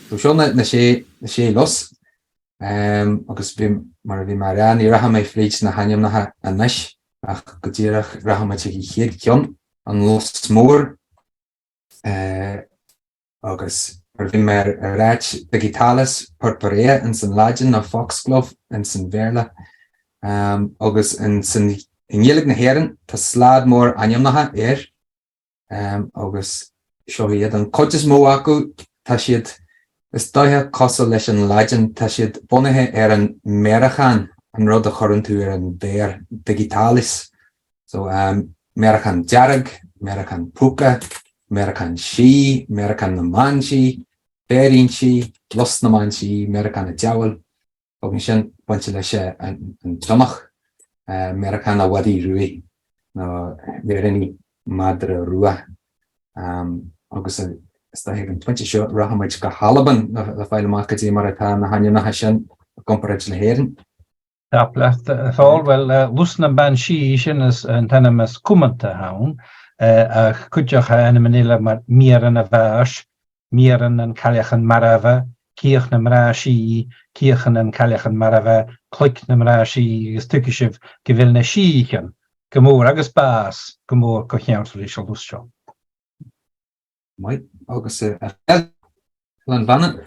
So seo na sé los. Agus bhí mar an í racha mé fleid na haim na anis ach go dtíach racha mé í chéad ceann an los mór agus bhí mar ráit digitalis purpurea in san láidin na Foxglove in san Bhéarla agus in san Gaelic na Héireann tá slád mór ainmnatha agus seo iad an cotas mó acu tá siad is dóithe cosal leis an láidin tá siad bunathe an mearachán an rud a chorinn tú an béir digitalis. So mearachán dearag, mearachán puca, mearachán sí, mearachán na man sí, béirín sí, los na man sí, mearachán na deawal. Og ní sin buinte leis an dromach mearachán a wadí ruaidh nó béiríní madra rua. Agus is dóithe an 20 seo rachamuid go halaban le Pól Mac Cana mar atá na haine na sin compared le Héireann. Taplecht fáil well Lusan ban sí sin is an tanmas cumanta haun a chuideach an manile mar miaran a bhais, miaran an caliachan marava, cíoch na mrá sí, cíochan an caliachan marava, clic na mrá sí, agus tuicisibh go bhfuil na síchan, go mór agus bás, go mór go cheantar is Lus seo. Mai agus lan banan.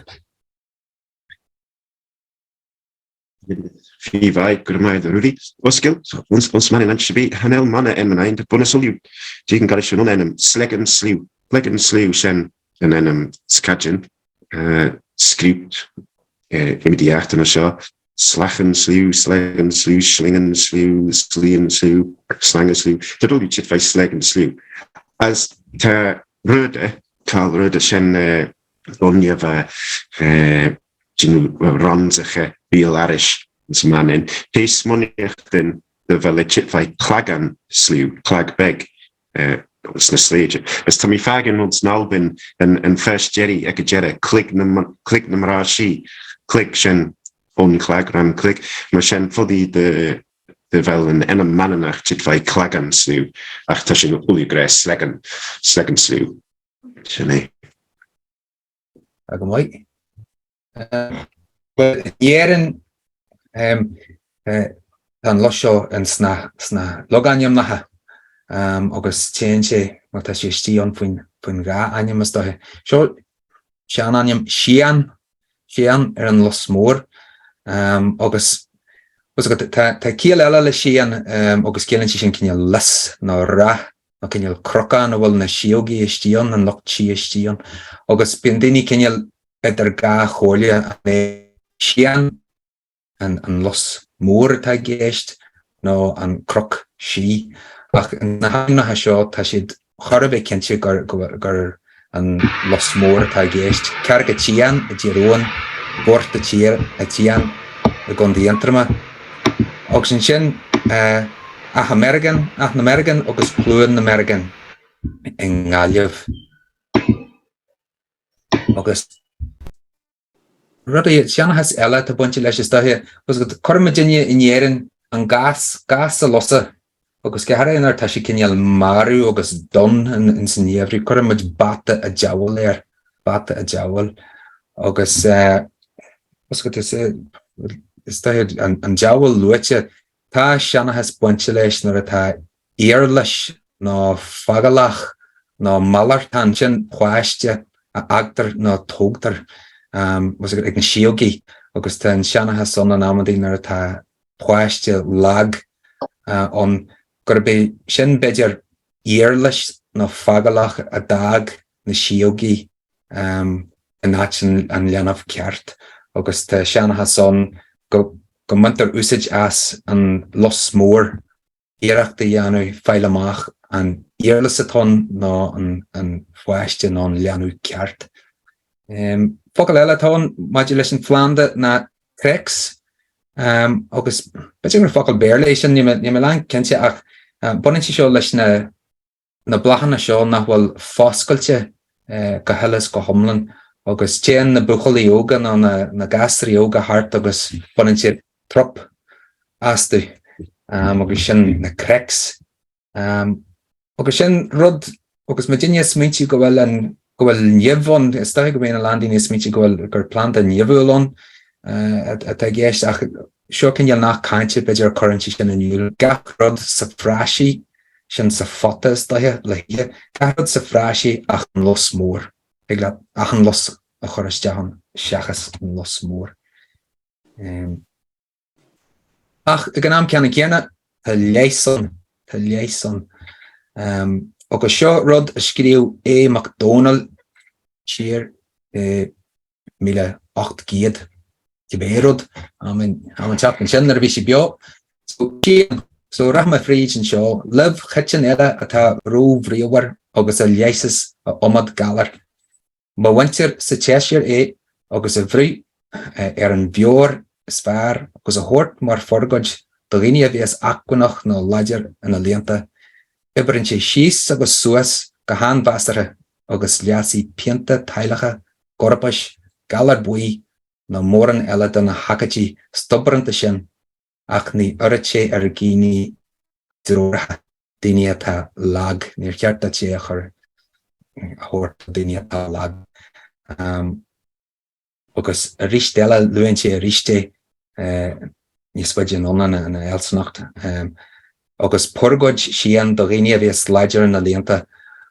Fi vai gurmaid Ruairidh osgil ons man en be hanel manne en mijn de bonnesolju tegen gar schon en slegan slew sen en skadgen script in die achter na seo slagen slew slingen slew slangen slew dat ook iets bij slegen slew als te Carl Rude sen onje ranzige Trilingual Irish man in his money in the village by Clagan slew clag beg was the stage as Tommy Fagan once Nalbin and first Jerry Ekajera click them rashi click shen on clag ram click shen for the vel in a manach chit by Clagan slew ach touching uli grass slegan slew shene Agam but Jaren an losio yn sna loganiam naha agus change mar ta sé stion pun ga aniam as dahe so sian aniam sian an los mór agus was got ta kiel ela le sian agus kielen sin kinja les na ra na kinja kroka na wol na siogi stion an loch chi stion agus bindini kinja better ga cholia sian an los mór tá géist nó an croc sí ach na haimna seo tá siad chorabh cinnte gur an los mór tá géist cear go tían a ddíróin bort a tíar a tían a gondíantrama agus sin ach na American agus plúan na American in Gaillimh agus Ruddy Sian has ela to bunch leis dahe was got Cormaginia in Jaren an gas a lossa agus ge in ar tashi kinjal Maru agus don in sin every Cormag batte a jowl there batte a jowl agus was got is dahe an jowl luche ta Sian has bunch leis nor ta earlish no fagalach no malar tanchen chwaiste a agter no togter was ag na siogi agus ten Sianna has son an amadí nar tá pláiste lag on gur be sin beidir earlish no fagalach a dag na siogi an action an leanaf ceart agus te Sianna has son go muntar usage as an los mór éireachta dhéanú Pól Mac an earlish aton no an pláiste no an leanú ceart MacIleathain modulation Flanda na Crex agus beting focal bearlation ni me lang kense ach bonin seo leis na blachan seo nachhfuil foscailte go helas go homlan agus téan na buchaí yoga na gasri yoga hart agus bonin si trop astu agus sin na Crex agus sin rud agus Virginia sminti go bhfuil an gohfuil niamhán is sta go mé landí is mí gohfuil gur plant a niamhúlón a gist ach seo cinneal nach cainte beidir currentí sin aniuúil gachrod sa frasí sin sa fota is daithe le gachrod sa frasí ach an los mór ach an los a choristeán seachas an los mór. Ach gan am ceanna céanna tá léison agus seo rud a scríú MacDonald siar 1800 Gibérod am chap an sin ar bhí sé beo so rah me fríd an seo leh chitin eile atá róhríomhar agus a léisas a omad galar. Má winter sa teisiir agus a bhrí ar an bheor is fearr agus a thuirt mar forgaid do riine a bhíos achanach nó laidir ina líonta. Ibarann sé síos agus suas go hábhasartha agus leasí pianta tailecha gorpais galar buí na móran eile don na hacatí stubbaranta sin ach ní oiread sé ar gíní drótha daoine atá lag níor cheart a sé a chur thuirt daoine atá lag. Agus a ríist eile luann sé a ríiste níos baidir anna na eilsnacht. Agus porgóid sían do riine a bhíos laidir na líonta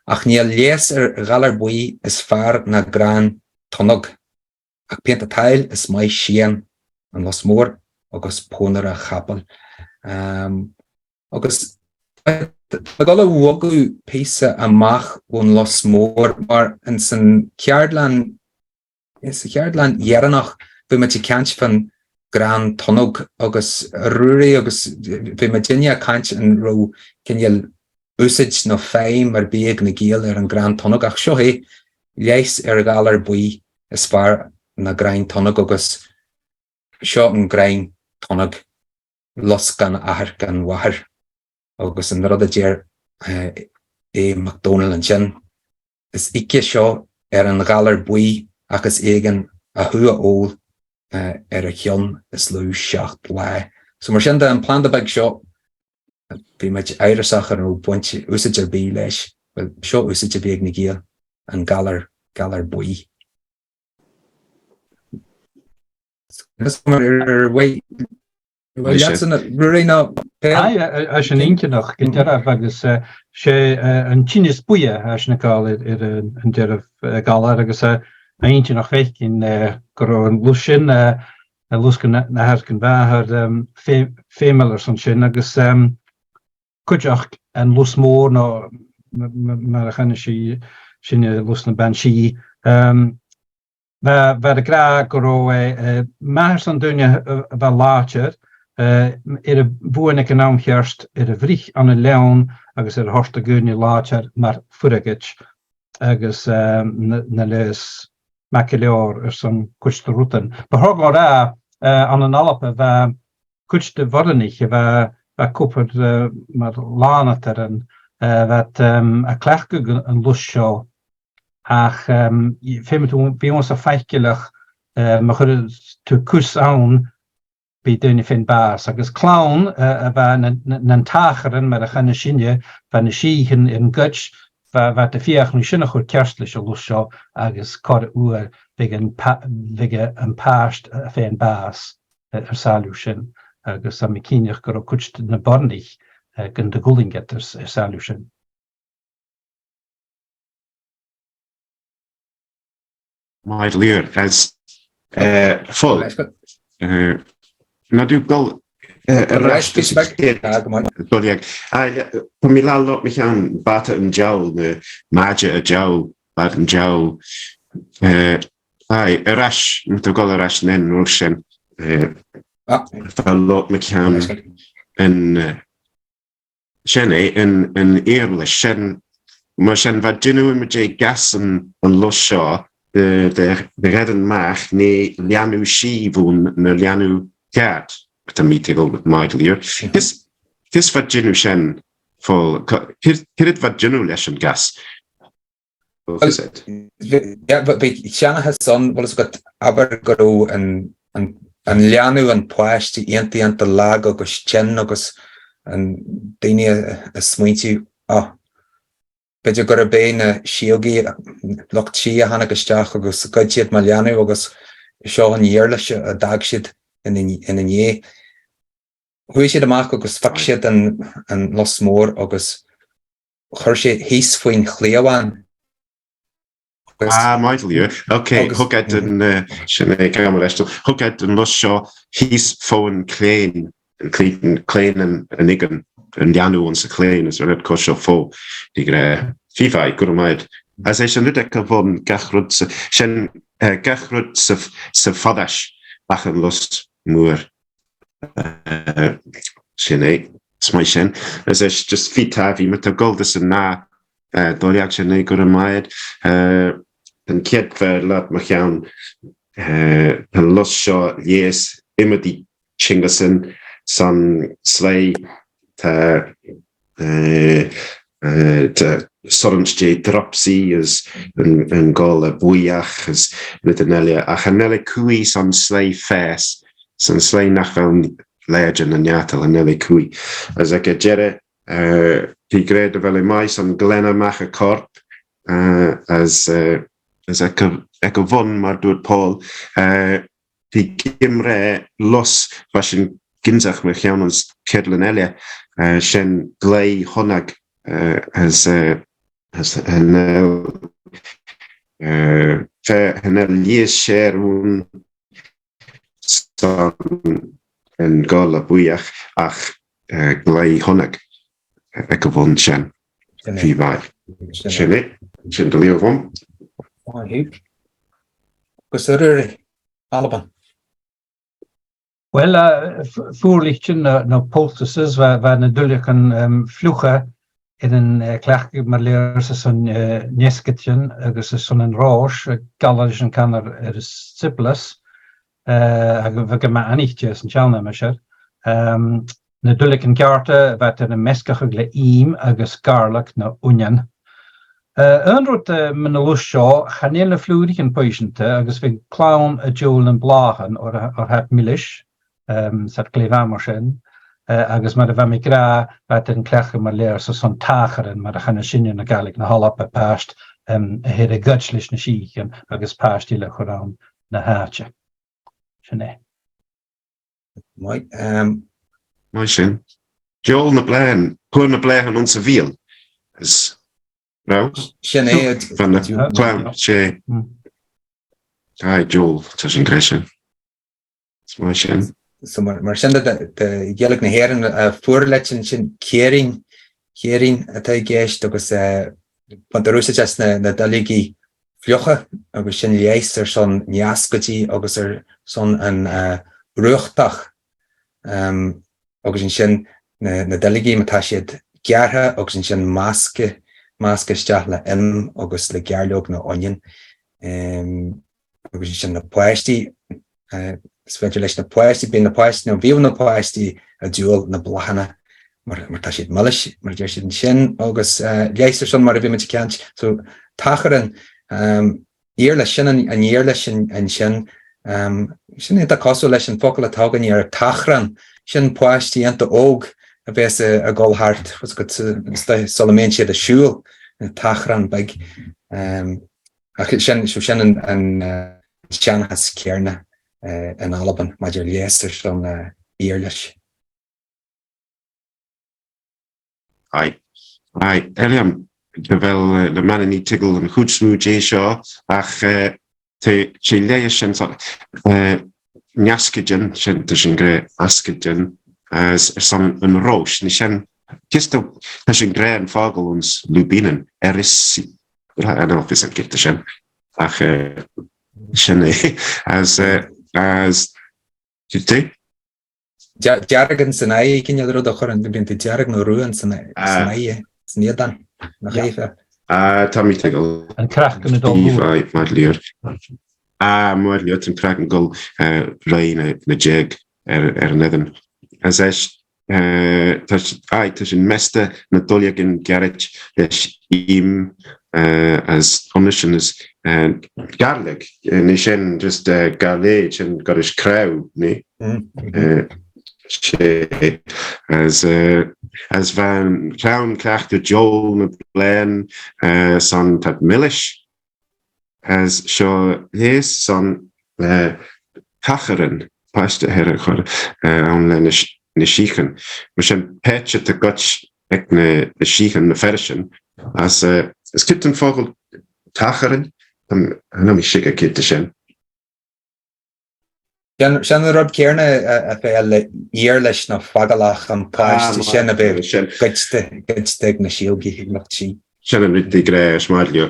ach níl léas ar galar buí is fearr na grán tonnog ach pianta Paayl is mai sían an los mór agus pónar a chapel. Agus gala wogu písa amach ón los mór mar in san ceardlan dhearannach bhí me ceint fan grán tonnog agus ruúraí agus bhí me dinne caint an ró cinneal úsid nó féim mar bíag na géal ar an grán tonnog ach seo é léis ar galar buí is fearr na grain tonnog agus seo an grain tonnog los gan ahar gan wahar agus an rud a déir MacDonald an sin is ike seo ar an galar buí agus éigen a thua ól ar a chion is lú seacht le. So mar sin an plan bag seo bhí meid éireach ar ó buinte úsid ar bí leis seo úsid a bíag na géal an galar buí. As an eentje nog, agus sé an tínis buie as na gáil an deirh galar agus eentje nog weg in gur an Lussyn Lussyn na herken bhar fémel san sin agus kuideach an Lus mór nó mar a chenne sinne Lusan ban si Waar de graag gur maar san dunne wel láir a bhuainnig an amchearst a bhrích an a lean agus a horsta gunne láir mar furigid agus na leis MacIleathain san kuchte ruúten. Behog ra an an alpe bheit kuchte warnig bheit koper mar lánateren wat a klechgu an Lus seo. Ach, bí ons a feicilech mar chur tú cús ann bí duine fin bás. Agus clán a bheit nan tácharan mar a chana sinne bheit na síhan in guts bheit a fiach nu sinna chur cearstlis a Lus seo agus cor uair vige an páist a féin bás ar salú sin agus am cíneach gur a kucht na bornich gan de golingetters ar salú sin. Maid leer as full. Nadu gol mi lot mich aan bata en jou de maja a jou bat en jou rash met de gol rash nen Russyn lot mich aan en shen en eerle shen maar shen wat dinu met je gas en Lus seo de redden maag ne lianu shivun ne lianu cat ta meeting met MacIleathain kis wat genu shen vol kirit wat genu lesson gas what is it yeah but Shanna has son well it's got aber go and lianu and plash to ante lag agus chen agus and dine a smuinti beidir gur a béna siogí locht si a hanna gosteach agus goid siad maileanú agus seo an dhéir leis a dag siad in é. Hui siad amach agus fak siad an los mór agus chuir sé hís faoin chléamháin. MacIleathain. Okay, hugad an sinna gamar eistil. Hugad an los seo hís fóin cléin an igan an deanú an sa cléin is red co seo fó. Di gra fifai gur maid. As é sin rudec a bhn gachrud sa fadas ach an lust mór. Sin é, smai sin. As é just fitafi mit a goldas an ná doliag sin é gur maid. An ciad ver laat MacIleathain an los seo yes imadi chingasan san slay ta sorrens J dropsy is an gol a bwyach is mit an elia ach an elia cui san slay fes san slay nach fel legend an jatal an elia cui as ag a jere di gred a fel mai san glenna mach a corp as ag a von mar dŵr Pól di gimre los fashion ginzach MacIleathain ons kedlen elia shen glei honag as an lies share un an gol a bwyach ach glei honag ag a von shen fi vai shen it shen delio von Gosur Alban. Well, voorlichtjen naar poultices waar natuurlijk een vloege in een klachtje maar leer ze zo'n nesketje, dus zo'n roos, gallisch en kan er stipples, we gaan maar anichtjes en challenges. Natuurlijk een kaarte wat er een meskige gleim, agus garlic naar onion. Unrut mijn lusho gaan hele vloedig en patiënte, agus we clown a joel en blagen or het milish. Zat klevamersen agus maar van mij gra wat een klech maar leer zo zo'n tageren maar dan gaan zin in de Gaelic na hal op past hele gutslich na chichen agus past die le gewoon na haartje. Sne. Mooi sin. Joel na blaen, pur na blaen onze wiel. Is no? Sne Van de clown, che. Hi Joel, het een gresje. Mooi sin. So mar sin de Gaelic na heren voorletjen sin kering atá géist agus pantarúsa just na daligi flucha agus sin léis son neascotí agus son an ruchtach agus sin na daligi matá siad geartha agus sin masque steach le agus le gearlog na onion agus sin na poisty Speculation na poisty bin na poisty no bhíomh na poisty a dúil na blachana mar tá siad mulis mar deir siad sin agus léisir son mar a bhí ceant so tacharan ír le sin an ír leis an sin sin é a cosú leis an focail atágan ar tachran sin poisty anta óg a bheits a ggóilthart was go solomén siad a siúil tachran beag sin an seanchas cearna in Alban, maar je leest van eerlijk. Eliam, wel de mannen niet tigel een goed snoe J-shaw, ach te lees en njaskidjen, dus een gre askidjen, as een roos, niet zijn, kist ook, dat een gre en vogel ons lubinen, is, en of is een keer te zijn, ach, zijn as you think Jargon sanai kin yadro do khoran bin te jargon no ruan sanai sniedan na gefa Tommy tegel en kraken het al MacIleathain MacIleathain ten kraken gol rain na jeg neden as is tussen meste na doliag in garage im as omniscient is Gaelic and just Gaelic and Scottish crow ne as van clown cacht Joel na Blaine son tad Millish as sure his son Cacharan past her on na Sheehan which patch at the gutch ek na Sheehan na Fershin as kitten vogel Cacharan and me shake a kid to shen. Shan rod Kierna a Paayl yearlish na fagalach and past to shen a bit gutste na shielgi not she. Shannon with the grey smartly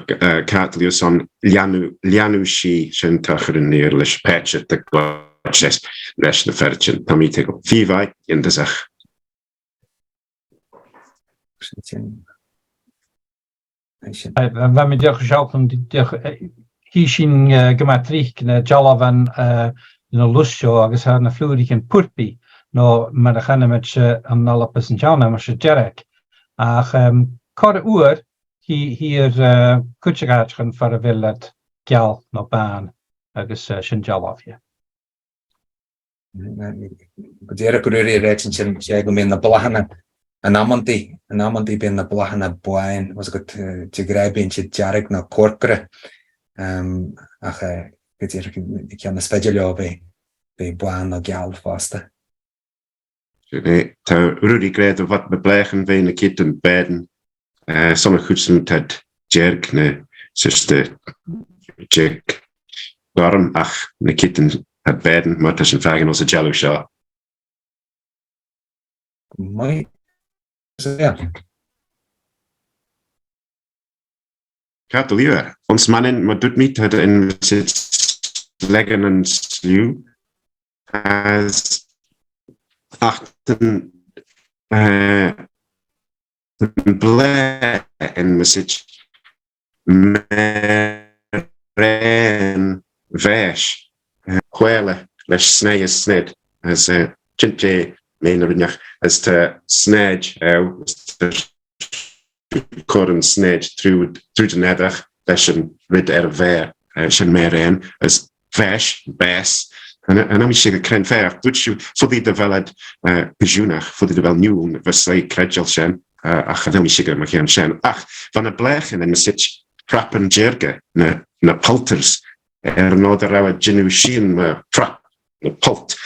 Catlius on Lianu she shen Cacharan nearlish patch at the gutch rest the Ferchin Tommy take up Vivi in the Zach. Wenn wir dir schauen, hier sind gematriek na Jalavan na Lussio agus haar na Floedig en Purpi no maar de gaan met aan alle passengers maar ze Jerek. Ach kort uur hier kutjegaat gaan voor de willet gal no baan agus sin Jalafje. Dere kururi rechen chen go min na blahana an amanti bin na blahana boin was got te grijpen in Jarek na korkre ach ik kan na spedjelio be boin na gal vaste. Ta Rudy great wat beblegen we na kitten beden sommige goedsen ted Jerk ne zuster Jack waarom ach na kitten het beden maar tussen vragen als een jello shot. Mooi. Ja. Gratuleer. Ons mannen, maar doet niet het in zit leggen en sluw. As achten blij en message meren vers. Kwele, les snij is sned. As chintje meenerig as to snedge as to current snedge through the nether lesson rid ver shin meren as vesh bass and I'm sure kren fair which you fully developed pejunach fully developed new versay kredjel shen ach dan sure ma geen shen ach van a blechen en sit trappen jerge na pulters no der our genuine trap na pult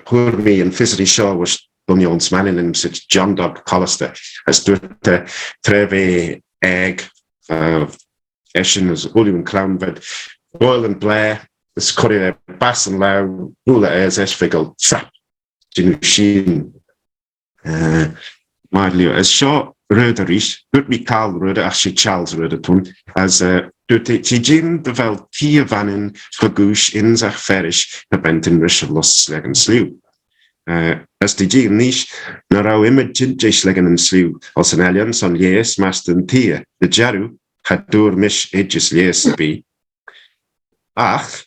Hoor me in Fishery Shaw was done ons mannen in such John Dog Collister as doet de treve egg Eshin as William Clown but Boyle and Blair is curry bass and low hula as esfigel trap Jinu Sheen Marlio as Shaw Ruairidh doet me Carl Ruairidh actually Charles Ruairidh as doet Jin de vel tia vanin vergoosh in zach ferish na bentin risher lost leg and slew. As the Jin niche na rau imagine jish leg and slew als an alliance on yes master tia the jaru had door mish edges yes be. Ach,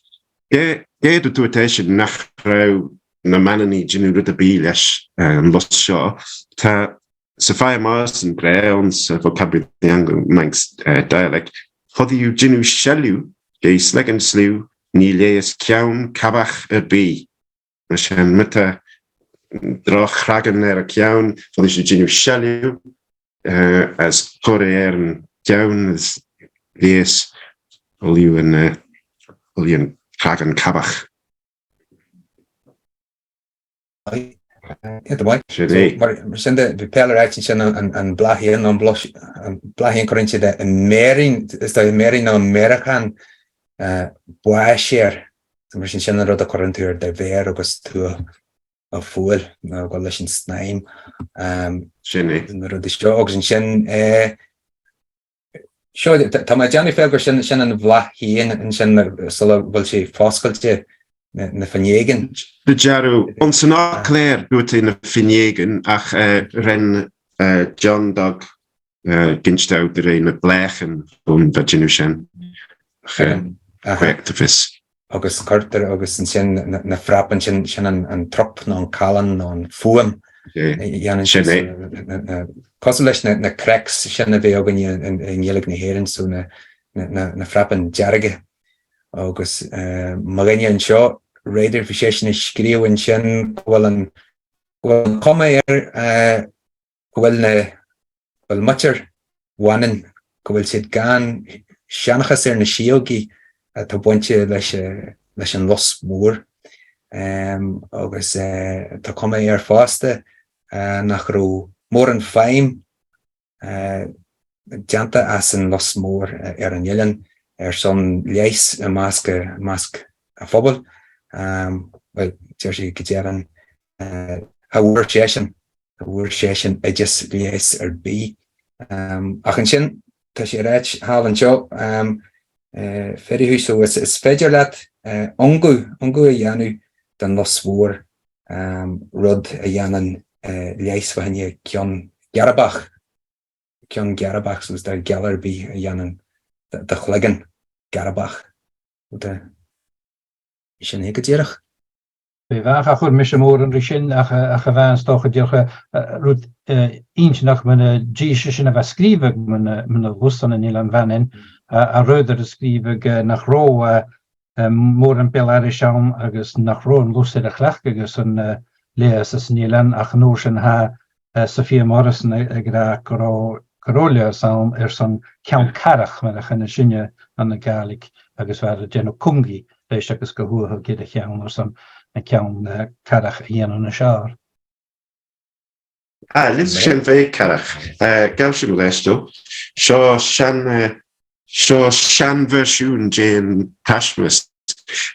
ge de tuitation nach rau na manani jinu de bilesh lost shaw ta Sophia Marston Brown's vocabulary the Anglo Manx dialect. Hodde you Jinu Shellu, Gay Sleg and Slew, Nileas Kjaun, Kabach B. Mashan Mutta Droch Ragan er a Kjaun, for the Jinu Shellu, as Koreer and Kjaun, as Leas, Olian Ragan Kabach. Ja, mooi. Maar we zijn de Paayl en Blahien en Blahien korintje de mering is dat mering naar Amerikaan boasher. We zijn er ook korintuur de weer ook eens toe of voel nou wel eens een snaim. Er is ook een chen show dat maar Johnny Felger zijn een Blahien en zijn zullen wel ze vastgelte na Finnegan. De Jaru, ons na Claire doet in de Finnegan, ach ren John Dog ginst out de reine blechen om dat je nu zijn. Activist. August Carter, August en zijn na frappen zijn een trop na kallen na foam. Ja, en kostelijk na cracks zijn we ook in jullie heren zo na frappen jarge. August Magenia en show Ruairidh fi sé sin scríú in sin bhfuil cuma bhfuil muir bhainean go bhfuil siad gan seanachas na síogaí tá buinte leis an los mór agus tá cuma fásta nach raibh mór an féim deanta as an los mór an Ileán son léis a másc a phobal well tíir sé go dearan a bhuair sé sin just léis bí ach an sin tá sé réit hálan seo feriú so is féidir leat ongu a dhéanú den los mór rud a dhéanaan léis bhaine ceann Garabach sos der Gallerbí a dhéanaan de chluigean Garabach sin é go dtíireach. Bé bheach a chur mis mór an sin a bhean stocha dúcha rud íntnach muna díise sin a bheith scríbeh muna Lusan in Ileán bhanin a rudar a scríbeh nach ró mór an Pól Irish an agus nach ró an Lussyn a chhlech agus an léas as in Ileán ach nóir sin ha Sophia Morrison a gra gorólia san san ceann carach me a chenne sinne an na Gaelic agus bheit a déanú cumgi leis agus go thuatha gid a cheann or san a ceann carach a dhéanú na seár. Lis sin bheith carach. Gael sin leistú. Seo sean versiún Jane Tashmas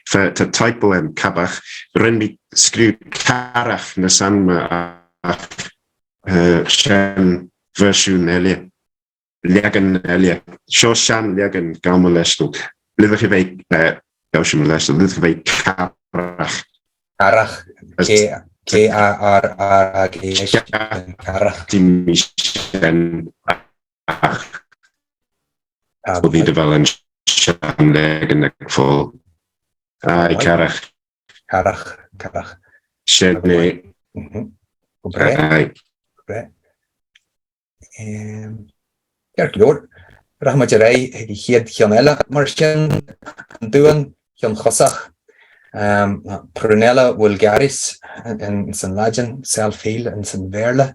tá typo an cabach rinne scrú carach na sanma sean versiún eile legan eile. Seo sean legan gael leistú. Lyfach i bheith gael sin leistú. Lyfach i bheith carach. Carach. K-A-R-R-A-G-H Carach. Dim sin ach. So bhí de bhil an sean legan ag fáil. Carach. Carach. Sin é. Glór Rahmat Ray chiad cheanella mar sin an dúan chean chosach prunella vulgaris in san lajan self-heal in san verla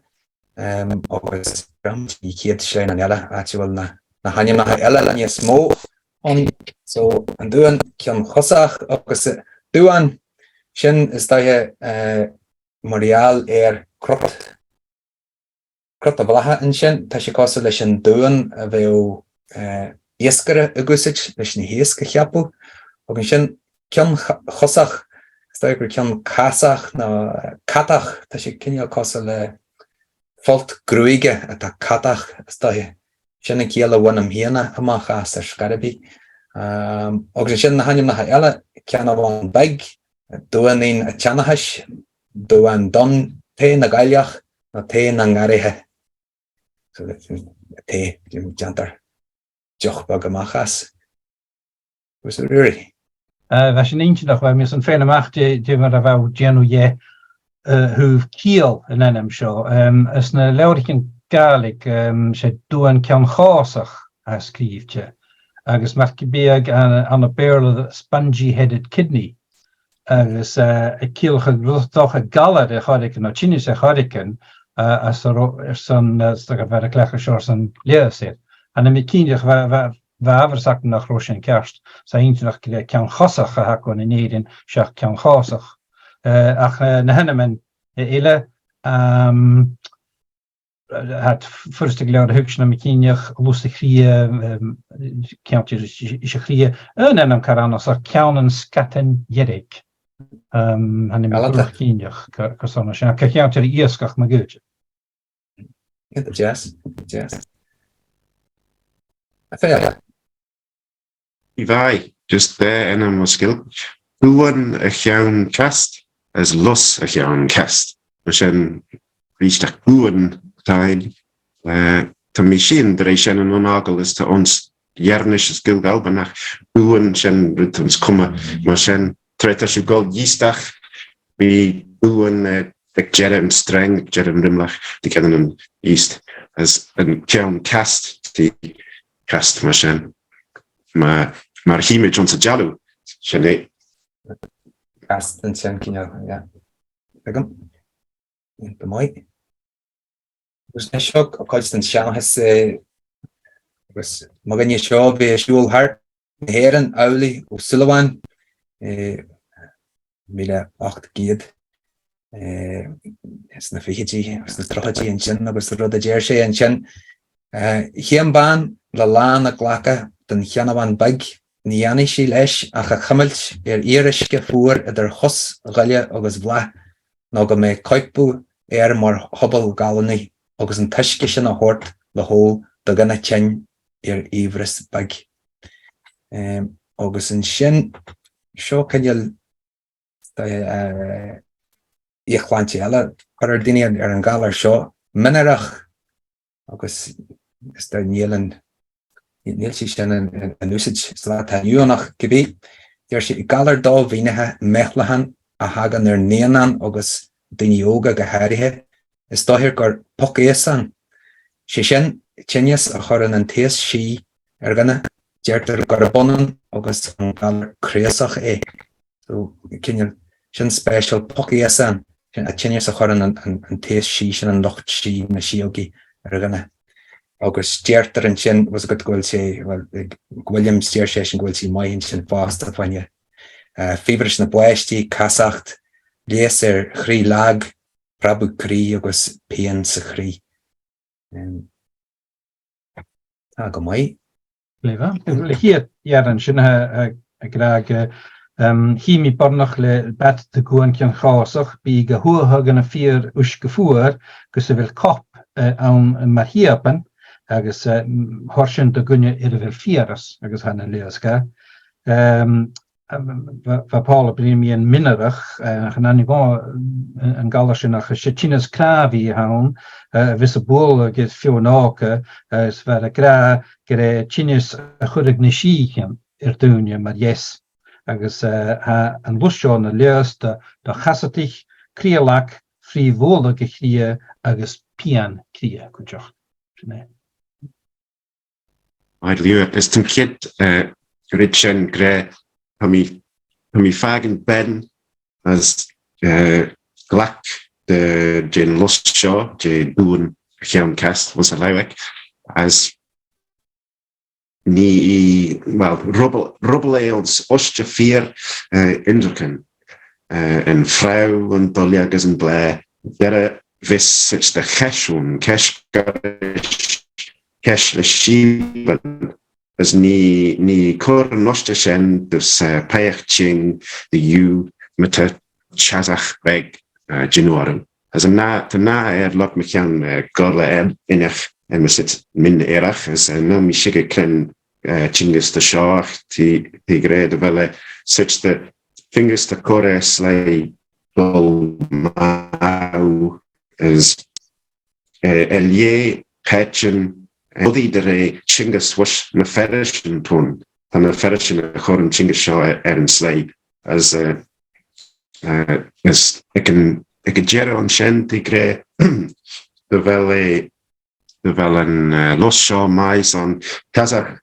agus i chiad sin an ella actual na hanim na ella lan smó on so an dúan chean chosach agus dúan sin is daithe Marial crot a bhlaithe in sin tá sé cosú leis an dúan a bheith iascara a gúsid leis na héasca cheapú agus sin ceann chosach sta gur ceann casach na catach tá sé cinneal cosú le falt grúige a tá catach staithe sin an céal a bhain am héana amach as ar scarabí agus sin na hanim na eile ceann a bhain beig dúan a teanachais dúan don té na gaileach na té na ngarithe. So té jantar joch bag amachas. Was it really? Bheith sin intach bheith mis an féin amach de mar a bheith déanú thuh cíal in enam seo. Is na leiricin Gaelic sé dúan ceann chásach a scríbte. Agus mar beag an a Paayl spongy-headed kidney. Agus cíalcha glúthach galad a choricin nó tínis a choricin as san stag bheith a clecha seoir san léasir. An mi cíneach bheith nach rosin kerst, sa intach ceann chosach a hacan in éidir seach ceann chásach. Ach na hennemen ile het furstig leir hugsen am cíneach lusta chríe ceantir is a chríe enam caranas a ceannan Scottish Gaelic. Han mi cíneach cosana sin ca ceantir iascach ma gúte. Jazz. Fair. Ivai, just there and I'm a skill. Dúan a cheann cast as lus a cheann cast. Sin reached a dúan time. To me sin der sin an onagel is to ons jernish skill galbanach. Dúan sin rhythms kuma mar sin tretar sig gold yistach. Be dúan the Jerem streng, Jerem rimlach, die kennen hem east as een cheann cast die cast mar sin. Maar himid onze jalu, sinné cast and sin yeah. Begum. The mic. Was a shock of constant Shan has was Magani Shaw be a shul heart, Heron, Owley, O'Sullivan, Mila 8 Gid. It's the Fiji, it's the Troji and Chin, was the Roda Jersey and Chin. Hiamban, La Lana Glaka, den Hianavan Big, Niani Shilesh, Achamelch, Irish Gefoor, der Hos, Galia, August Vla, Nogame Koipu, More Hubble Galani, August and Tashkishan a Hort, the whole, the Gana Chen, Everest Big. August and Shin, show can you Ichlantiella, Paradinian Erangalar Shaw, Menerach, August is the Nielan Nilshishan and usage Slata Yuanach Gibi. There's a Galar do Vinaha, Mechlahan, a Hagan their Neanan, August Dinioga Gaharihe, is here got Pokesan. Shishen, Chenius, a Horan and Tes, she, Ergana, Jerter Garabonan, August Galar Creasach E. So, can you shin special Pokesan, a Chenius, a Horan and Tes, she, and Loch she, Mashiogi, Ergana. August Jerter and Chin was a good goal say, well, William Steer session goal see my Chin fast when you feverish na Boesti, Kasacht, Leser, Chri Lag, Prabu Kri, August Pian Sakri. Go my. Leva. Hier, jaren, Chin a grag Himi Bornach le bat de Goan Kian Chasach, be Gahuhagan a fear Ushgefoor, because will cop on Mahiapen. Agus horshin de gunne irvel fieras agus hanna leaska va Paul Brimian minnerach ganani go an galashin nach chinas kravi haun vis a bol get fionake as ver gra gre chinis a churig nishichen dunya maar yes agus ha an lusjon a leasta da chasatich krielak frivolige krie agus pian krie kujoch I'd leave is to kid rich and grey Tommy Fagan Ben as Glack the Jane Lust Shaw Jane Boone Kian Cast was a like as ni well rubble ales Ostja Fear Indruken and Frau and Doljagas and Blair there vis such the Keshun Kesh le sheep as ni kor noste shen dus Paayl the U meta chazach beg January as a na lot mechan gorla inach and misit min erach as no mi shige klen chingus the shach ti gre de vele such the fingers the chorus like mau as elie patchen Odi dere chingus wash na ferish and tone, and a ferish in a chorum chingus shaw and slide as I can jera on shen tigre the velen los shaw mais on Kazakh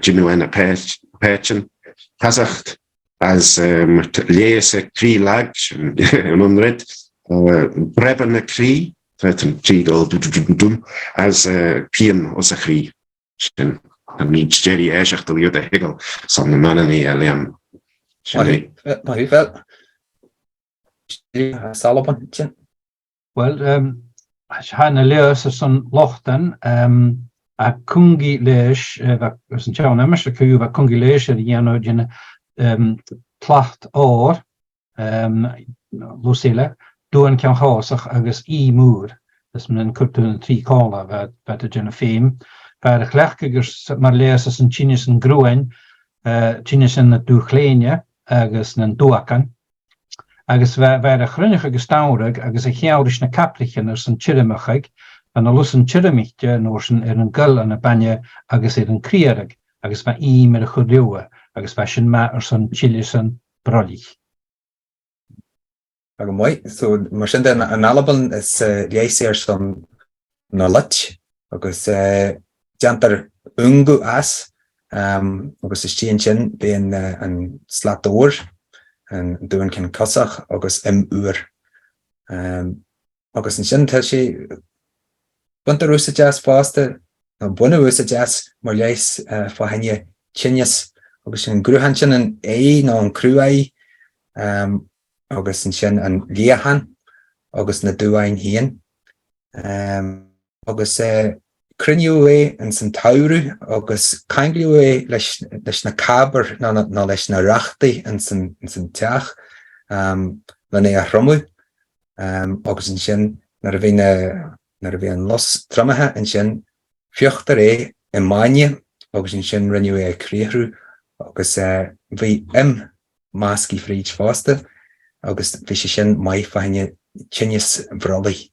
genuine patchen Kazakh as leese kree lag and unred breben a kree as Pian was a Cree. And needs Jerry Ashach to the Hegel, some the man and the Liam. My felt Solomon. Well, Hanna Leos is on Lochten, a Kungi Leish, was in Chow Nemish, a Kuva Kungi Leish, the Yanogin Placht or Lucilla. Doen kan hasach agus moer. Dus men kurtun 3 kala wat de gene fame. Waar gelijkigers maar lees een Chinis en groen, Chinis en het doeglenje, agus een doakan. Agus waar de grunnige gestaurig, agus een geoudisch na kaplichen er zijn chiremachig, en er los een chiremichtje, noorsen een gul en een banje, agus een krierig, agus waar met een goedleeuwe, agus waar zijn maar er zijn chilis en brolig. So mar an album is léir som na lut agus jantar ungu as agus is sin sin ben an slatóir an dúan cin cosach agus uair. Agus an sin tá sé bunta rúsa jazz fásta, buna rúsa jazz mar leis fáhanne tinnias, agus sin grúhan sin an ná an Ruairidh, agus sin an líohan, agus na dúhain hían. Agus criniú an san tauru, agus caingliú leis na cabar ná leis na rachtaí an san teach le a chromu. Agus an sin nar a bhí an los tramathe an sin fiochttar I Maine, agus an sin rinniú críohrú, agus bhí máscí fríd fásta, agus bhí sé sin mai fáinne tinnias bhrolaí.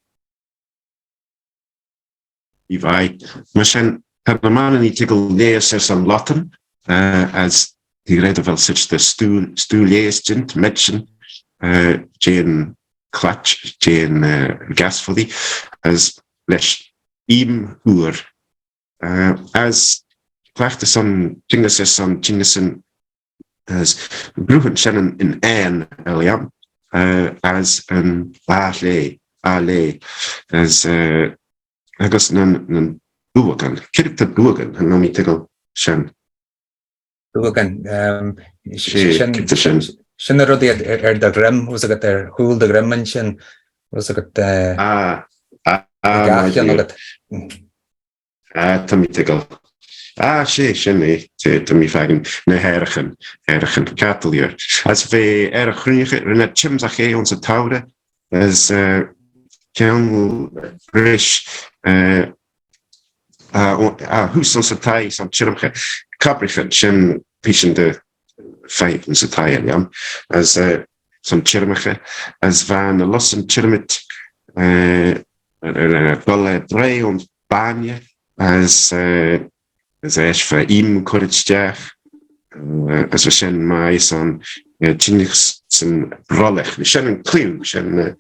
I bhaid. Mae sy'n man yn I tigl leis am lotan, as di read fel such the stŵ leis jint, medsin, jyn clatch, jyn gasfoddi, as leis ŵr. As clachta son jingason, as grúhan sy'n yn eliam, as yn a le, as agus nan dúgan, kirta dúgan, an nóí tigil sin. Dúgan, sin a rudí da grim, hús agat húl da grimman sin, hús agat gachjan agat. Tá mí tigil. Sé sin tá mí fagin na herachan catalíor. As bhí a chrúige, rinne chimsach on sa taude, as cean rish hús an sa tai san chirmche cabrichan sin písin de feit an sa tai eliam, as san chirmche, as van a Lussyn chirmit golle drei on banje, as eis fa corridgeach, as we sin mai san tinnigs san brolech, we sin an kliw, sin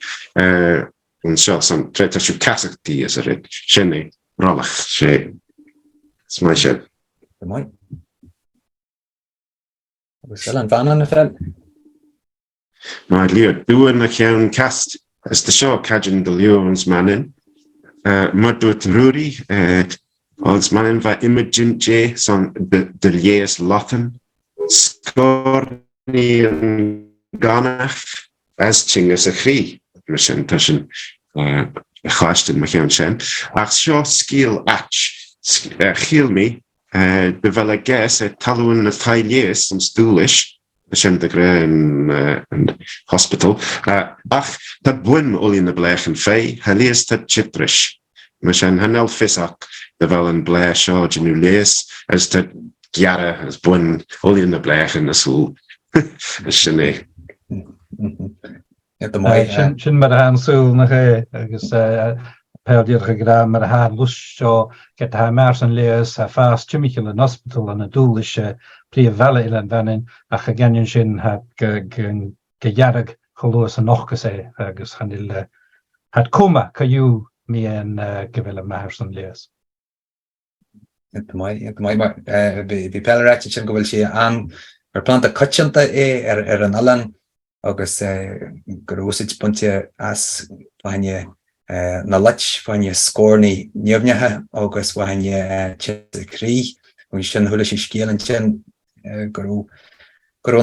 an seo san tretasú casachtaí as a rid, sin brolech, sé. It's my shit. Mai. Agus an bhanan na fel. Mae liwyd, dŵr na cewn cast, as the seo cajin de liwns manin, mae dŵr Ruairidh, als manin va imagine J, son de lies lotan, scorni yn ganach, as chingas a chri, mysyn tasyn chlastin mae chewn sien, ach sio sgil ach, chil mi, befel a ges talwn y thai lies yn stwlish, Shem de Gran Hospital. Ach, dat bwyn oli na blech yn fei, halies dat chitrish. Mae sien hanel fisak, de fel yn blech o genw lees, as dat giara, as bwyn oli na blech yn aswl. Sien e. Sien mar han sŵl na che, agus Paayl gra mar han lwys o get ha mars yn lees a fas chimichel yn hospital yn y dwlish prif vele ilan vanin ach a ganyan sin had gejarag cholwys yn ochgus agus hanil had coma ca yw mi yn gyfel y mars yn lees. Mai, vi Paayl sin go bhfuil sé an ar planta cutchanta an allan agus grósid punte as fáinne na lach fáinne scórni neamhnethe agus fáinne crí ún sin thula sí scéal an sin gur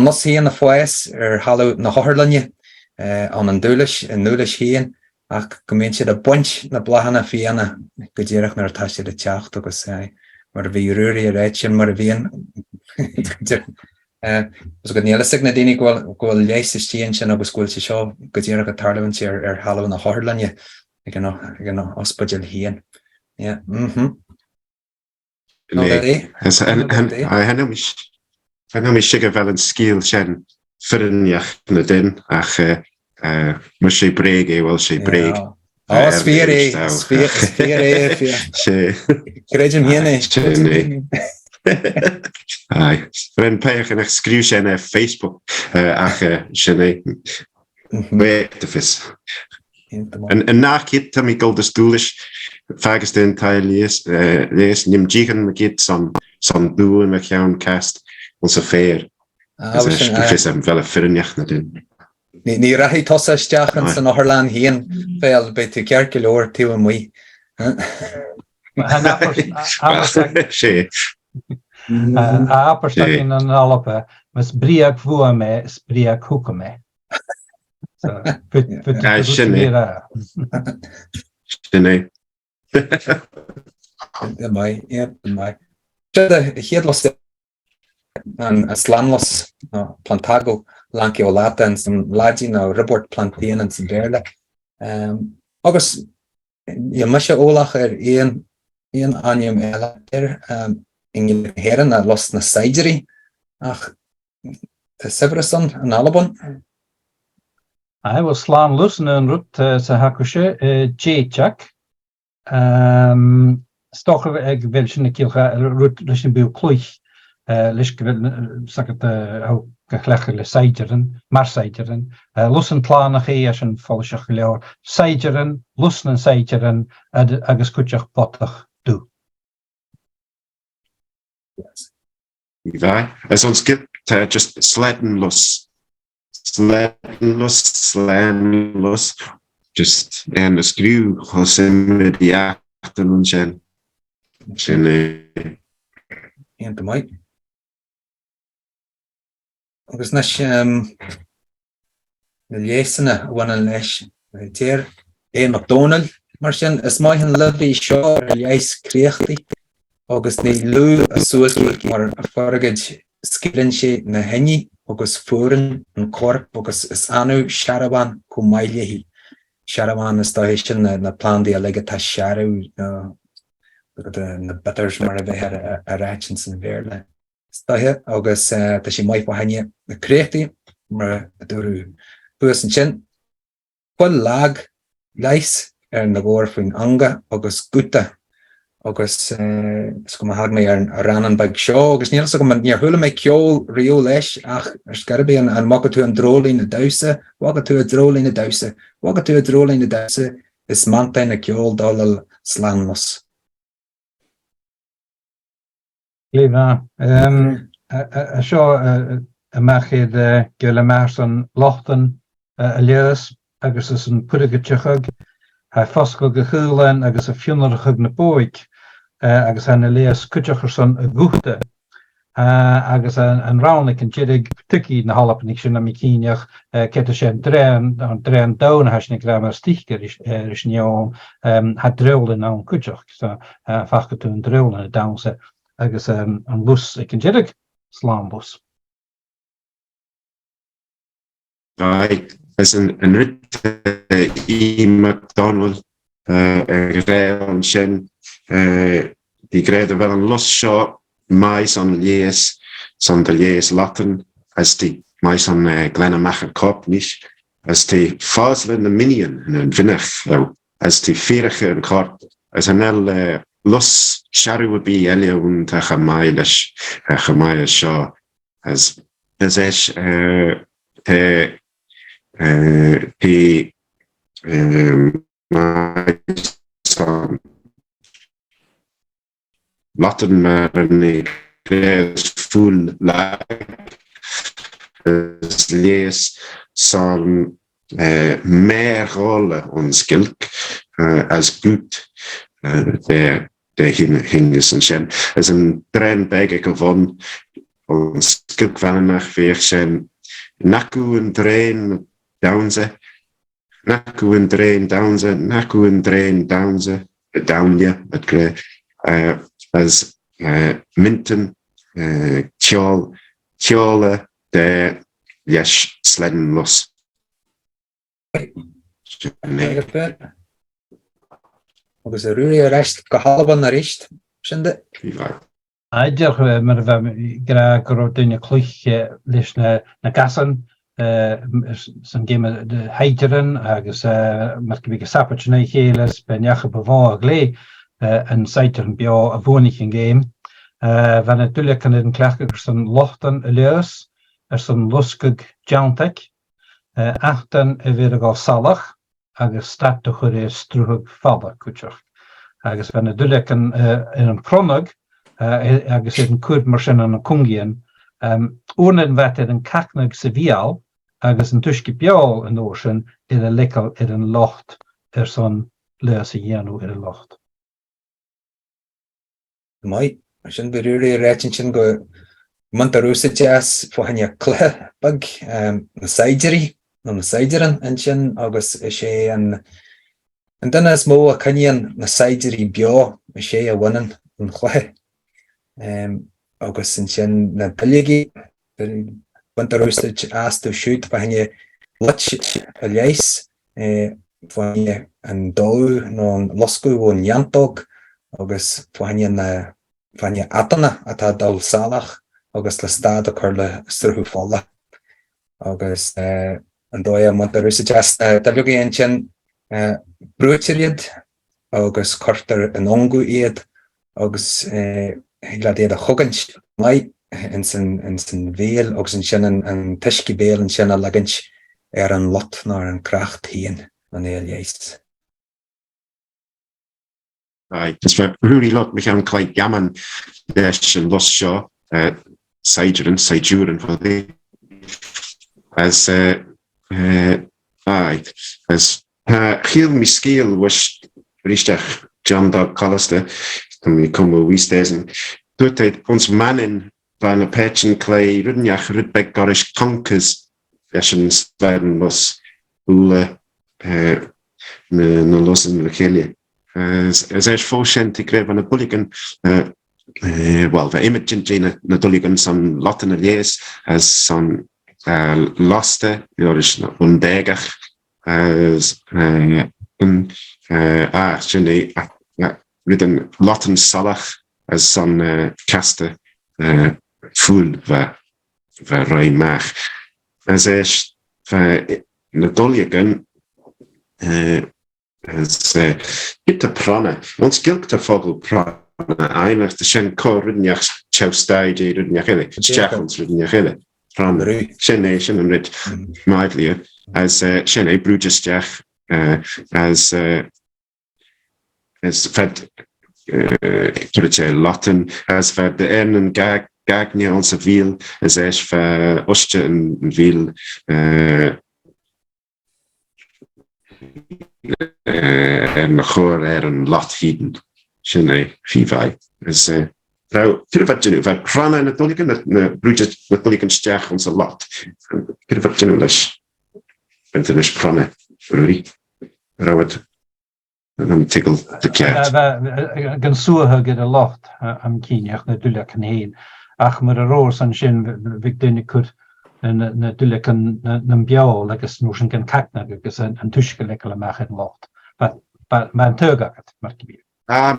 nos hían na fáis ar hallú na háthlanne an dúlis nulis hían ach go mbeadh siad a buint na blachanna fianna go ddéireach nar tá siad a teacht agus mar bhí Ruairidh a réit sin mar a bhíon Os go níla signa daoine gháil leis istíon sin agus gúil sé seo go ddéireach a tarlaban sé ar hallú na háthlanne ag an ospidil hían. Hanna mi siga fel yn sgil sin ffyrniach na dyn ach mae sé breg wel sé breg. Sfír Gréidim híana Ren peach yn eich sgriw sin Facebook ach sin weitafis. Yn nachyd tam I gold ystwlish fagus dyn tael lees nim jigan me gyd son dŵn me chiawn cast ons a fair Is fel ffyrniach na dyn. Ní raithí tosa isteachchan san Áthirleán híon féil be tú ceart go leor tú an mí. Sé. Aperstach in an Alpe, mas briag fua me, is briag hoeka me. So, Sinné. Mai, mai. Hier los an slanlos plantago lanki o lata some laji no report plantain and some berle. Agus je masha olach ian anium in heren na los na saigeri ach the Severson an Alabon. I was slan Lusan en root sa hakushe Jachak. Stocher eg welchen kilga root lushin bil kluich lish saket au gechlegele saigeren mar saigeren Lusan planach as een volshach leor saigeren Lusan saigeren agus kutjach potach do. Vai, as ons get just slanlus, just en de screw was in die achternoon zijn. Ian Mike. Agus nas leesene wan an leis teer McDonald mar sin is mai hun lovely show leis kreachti agus ne lu a soort mar farged skillen sé na henni agus foren an korp agus is anu sharawan ko mailehi sharawan is station na plan die lege ta sharu the butters mar we had a ratchens in verle stahe agus ta si mai po hanje na kreachti mar doru person chin qual lag leis na gorfin anga agus guta agus kom had me ranan bag show agus nie so man nie hule me kjol rio leis ach skarbe an makka to an drolin de duise wakka to a drolin de duise wakka to a drolin de duise is mantain a kjol dalal slanlos. Liva a show a machid gele marson lochten a leus agus is een pudige tchug ha fosco gehulen agus a funerige na boik agus an leus kutjacherson a gochte agus an raunlik en jidig tuki na halapnik sin na mikinjach kette sen dren down hasnik grammar stichter is nio ha dreulen na kutjach so fachke toen dreulen downse agus an lus ik en jidig slambus. Right, as an rit McDonald an sin die grede wel een losshaw mais an lees son de lees latten as die mais an glenne macher kop niet as die faselen de minion en een vinnig as die verige en kort as een el los sharu bi elio und gemailes gemailes shaw as is die laten maar een full lag lees zal meer rollen ons gilk als goed de hing is een schen is een trein bij gewonnen ons gilk wel naar weer zijn naku een trein downze naku een trein downze naku een trein downze down je het krijg as minten tjole de yes sledden los. Agus a Ruairidh gehalban na richt sinde. Aidir mar gra go dunne kluich leis na gasan san game de heiteren agus mar go sapper na héles ben jache bewa lé en seiteren bio a woning game van natuurlijk kan een klager zijn lochten leus zijn luskig jantek achten weer al salig agus start toch er terug vallen kutcher agus van natuurlijk in een kronig agus een koord maar zijn een kongien Onan vet yn cacnag sa vial, agus yn tushki bial yn ocean, a lekel yn locht, son leus y yanu y locht. Mai, sy'n byrwri rhaid yn go Montarwsa jas fo hanya cleh bag na saideri yn sy'n agus eisiau yn dyna ys mo a canian na saideri bio eisiau a wanan yn cleh agus yn sy'n na pyliagi Montarwsa jas to shoot fo hanya lach a leis fo hanya yn dow no'n losgwy o'n yantog agus fo hanya na fo hanya atana ata dal salach agus le stad a chur le strúthú fála agus an dói a Montarwsa jas dalúgi an sin brúitiriad agus cortar an ongu iad agus glad iad a chugant mai in sin véal agus an sin an tiisci béal an sin a lagant an lot nar an cracht hían an éis. Just for really lot we can quite gammon leis an los seo Saiduran for the as Chiel mi scale was Richtach John Dog Collister and we come with Wiestesen. Doet ons mannen van a patch and clay Rudnjach Rudbeck Gorish Conkers Fashions werden was Ule no Lussyn Lukelia. As fósent I gref an a bulligan well, the image na dulligan some lot in the years as some loste, Irish undegach as written lot in salach as some caste full the rain mach as na dulligan as get a prana once guilt to fogel prana Einach de sin có rudnjach tjaustaid rudnjach ile, stjachels rudnjach ile. From sin nation and rid maidlia as sin brúdjastjach as fed Latin as fed de en gagnia ons a viel as fe oste en viel en chor an lot hiden. Sinne fifai as could have done it prana na dulligan na brúdja na dulligan stach ons a lot could have done it Bentenish prana really rawad and tickle the cat gan suha get a lot am kiniach na dulligan heen ach mar a roor san sin vig dunne could na dulligan na biao legus notion gan cacna agus an tushke lekala mach in lot but man tugagat markibi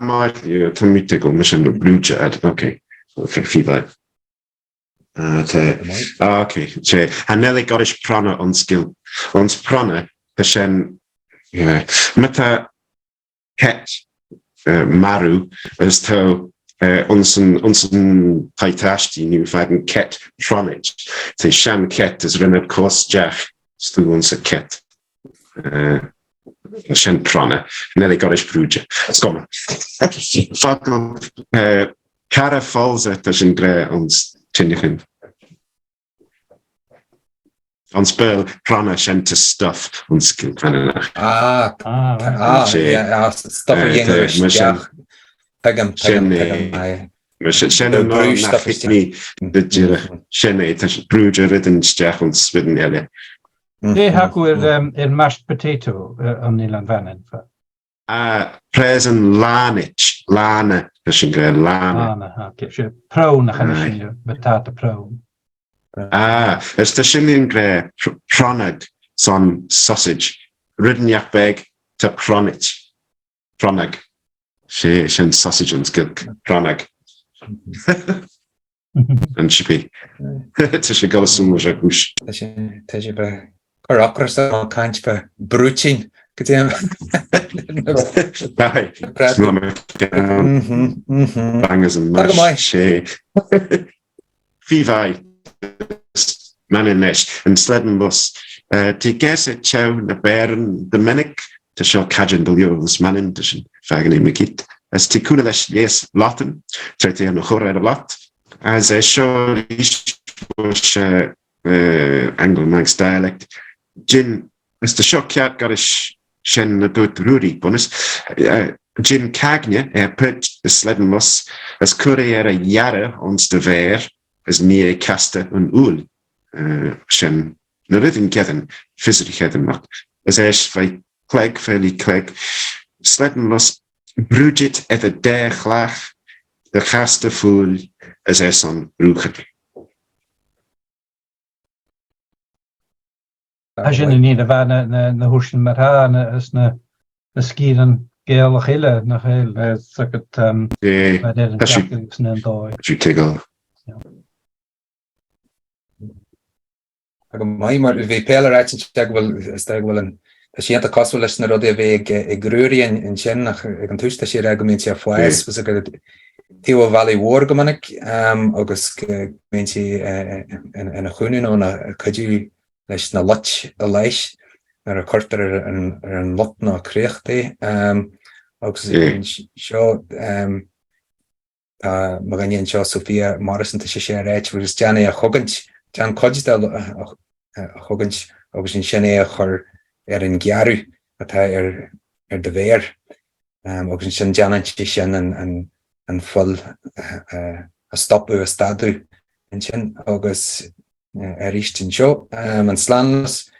might you to me tickle mission the brúdja ad okay fifai okay che haneli Scottish prana on skill ons prana the shen meta het maru as to onsen taitashti nu fagen ket tronage te shan ket is rinne kostjach stu ons a ket shen prana nelly Scottish brúdja skoma fakkel cara falls at as in gre ons tinnichin on spell prana shen to stuff on skill prana stuff English Pegam Shen no nachitni de jira shen it brúdja written stach ons sweden ele They have in mashed potato on Nilan Vanen. Present lanich, lana, lana. Lana, okay. She pro na chanishio, batata pro. It's the shilling gray pronag son sausage, ridden yak bag to pronage, pronag. She shen sausage and skilk, pronag. And she be. She goes some more jacush. Or across the kind of brúchin. Bangers and mash. Fivai. Man in nesh and sledden bus. To guess it chow the baron the menic to show cajan the lios man in dishin fagany mikit. As Tikuna lesh yes Latin. Try to no chore a lot. As a show Scottish Anglo-Manx dialect. Jin, as the Shockyat Scottish Shen na dwyd Ruairidh bonus. Jin Cagna put the Sleddenlus as curry a yara ons de ver as nie casta an ool. Shen na rhythm gethen, physically gethen mak. As esh vai clegg, fairly clegg. Sleddenlus brugit et a der glach. De gasten voel as es on Ruairidh. As je niet van na hoesten met haar is na skiën Gaelic hele nog heel zeg het bij de jachtings en dooi. You take all. Maar we Paayl wel een als je het kost wel eens naar de weg groeien in Chen nach een tussen dat je argument je flies was ik Theo Valley War gemaakt August mensen en een groene en kan je lees na lot de lijst naar een korter een lot naar kreeg die August show maar gaan je show Sophia Morrison te share reach was Janne Hoggins Jan Codgestel Hoggins August in Shane in Gyaru dat hij de weer August in Jan en vol stop over stadu en Jan August richt in show en slans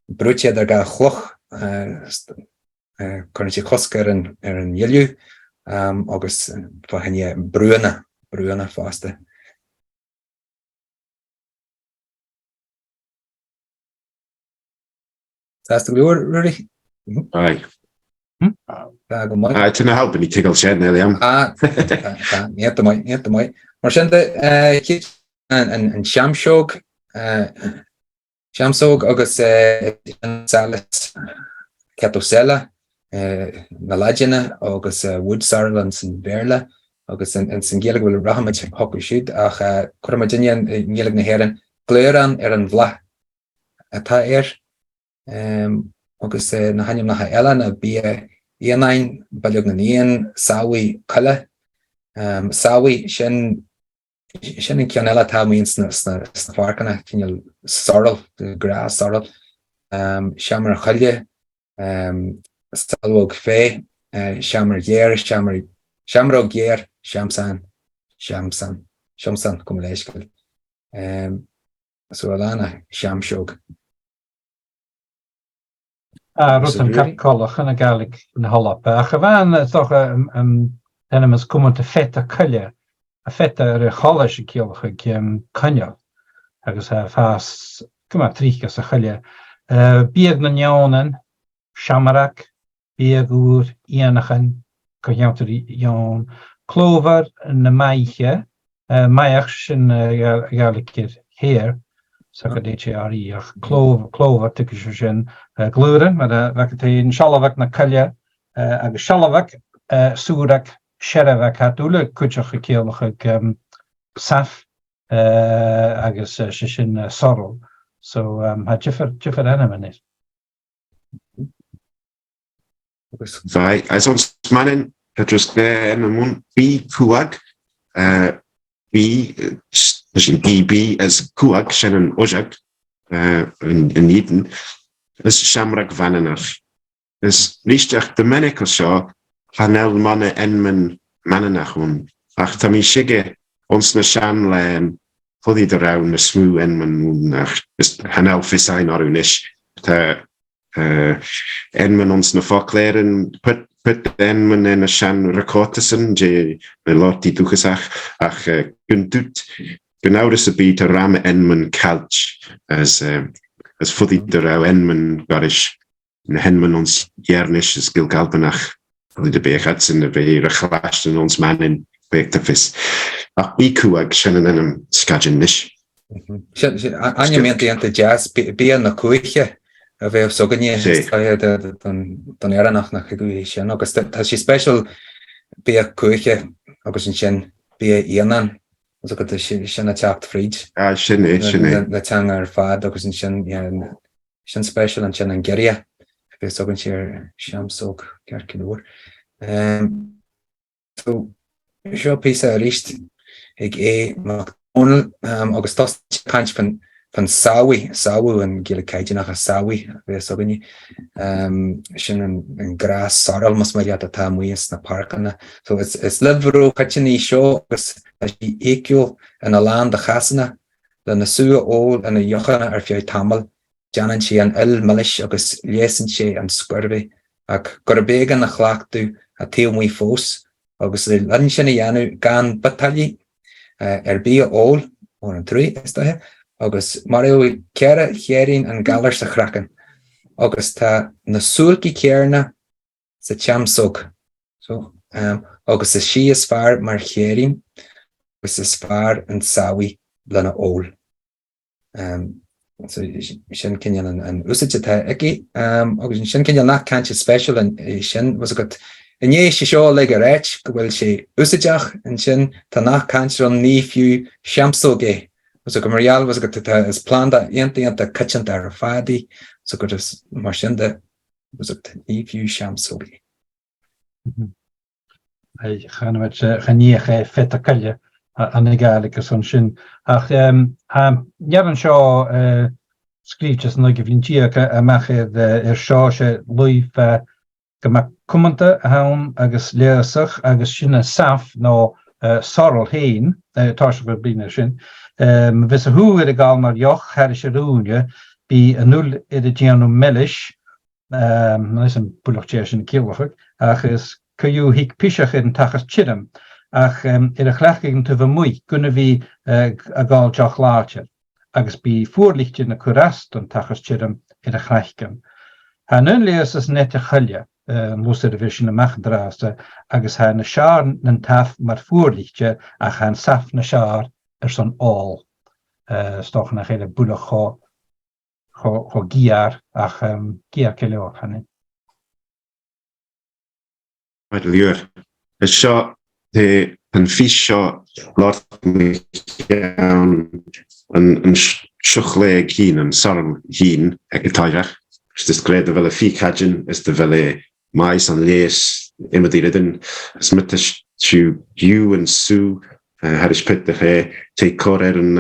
broodje daar ga gloch kan je kosker en jelu August van je brune vaste. That's the word, really. Aye. It's in a help, and he tickles shed nearly. Niet te mooi. Maar zijn de kids en Shamshog, August Salas, Catosella, Nalagina, August Wood Sarlands en Berla, August en Gaelic wil Rahamaj Hokushid, ach Kormajinian Gaelic na heren, Gleuran een vla. Het August na hanjam na Ella na bia Ianain Balyog na Nian Sawi Kala Sawi Shen in Kianella ta means na farkana kinjal sorrel the grass sorrel Shamar Khalje Stalwog Fe Shamar Yer Shamrog Yer Shamsan kom leeskal so alana Shamshog Rutten Catcolach en Gaelic in Hollap. Gewoon toch een komen te vette kulje. Een vette Gallische Gaelic kanja. Ergens vast kom maar triekjes een kulje. Biergnajonen, Shamarak, Biergoer, Enigen, Kajanterion, Clover, een Maïche, Maïch en Gaelic heer. Zeg het DCRI, Clover, tikjes gleuren, maar wat het in Shalawak na Kalja, Shalawak, Surak, Sherewak had doelen, kutje gekeelig saf, agus shishin sorrel. So had jiffer enemen is. Vai, as ons mannen, het was en een moon bi kuag, bi GB as kuag shannon ojak in Eden. Is Shamrak Vananach. Is lichtach de Meneko Shaw, Hanel Manne Enmen Mananachun. Ach, Tammy Shige, ons na Shamlan, Hodi de Round, the Smoo Enmen Moonach, is Hanel Fisain Arunish, Enmen ons na Fokleren, put Enmen in a Shan Rakotesen, J. Melotti Dugesach, ach, Gundut, Genoudus a beat a Ram Enmen Kalch, as fuddy de rauw Enmen Garish, en Henmen ons Jernish is Gilgalbanach, de Beegats in de Beere Glash en ons man in Beektervis. Ach, Bikuag, Shannon en hem Skajinish. Anja meent die jazz, Bia na Kuiche, we hebben zo geen dan era nach gedoe Shen, ook als je special Bia Kuiche, ook als een Shen Bia Ianan. So got the Shen attacked Fridge. Shen. The Tanger Fad, because in Shen special and Shen and Geria. If so, can share Shamsog, Garkilor. So, show piece of Richt, Mac onal agus tá caint fan sawi an Gaelic Cajun nach a sawi so gani sin an gras saral mas mariata ta muis na parkana so it's livro kachini show agus she equal in a land the chasana the nasu all and a yochana ar fioi tamal janan she an il malish agus lesen she an skurve ak gorbega na chlachtu a teo mui fos agus the lunchini yanu gan batalji be all or an 3 is that agus Mario Kera Herin and Galar sa Kraken. Agus ta na sulki Kierna sa chamsog. So agus is she is far mar Herin agus is far and sawi lana all. So shin Kenyan and usita eki agus shin Kenyan not can't special and shin was a good and ye she show like a rich will she usijach and shin ta not can't run ni few shamsoge. So Marial was got to as planned that at the kitchen there fadi so got as marshinda was it if you shamsobi I gaan met genie fette kalje aan de Gaelic son shin ach javen shaw skrifjes nog vintieke mache de shaw lief gemak kommente haun agus leesach agus shinne saf no sorrel heen tasher bine shin vis a hu de gal mar joch her roonje bi a nul de giano melish is een bullochtjeshin kielwach ach is kuju hik pishach in tachas chidam ach de glaching te vermoei kunnen vi a gal joch laatje agus bi voorlichtje na kurast en tachas chidam in de glachken ha nun lees is net chalje moest de vision machtdraaste agus ha na schaar en taf maar voorlichtje ach han saf na schaar son all stoch na hele boele go giar ach giar kelo han Right lier is shot de an fish shot lot an shuchle keen an sarm heen eketager is this great de vele fi kajin is de vele mais an lees immediately is met to you and Sue had is put the take cor en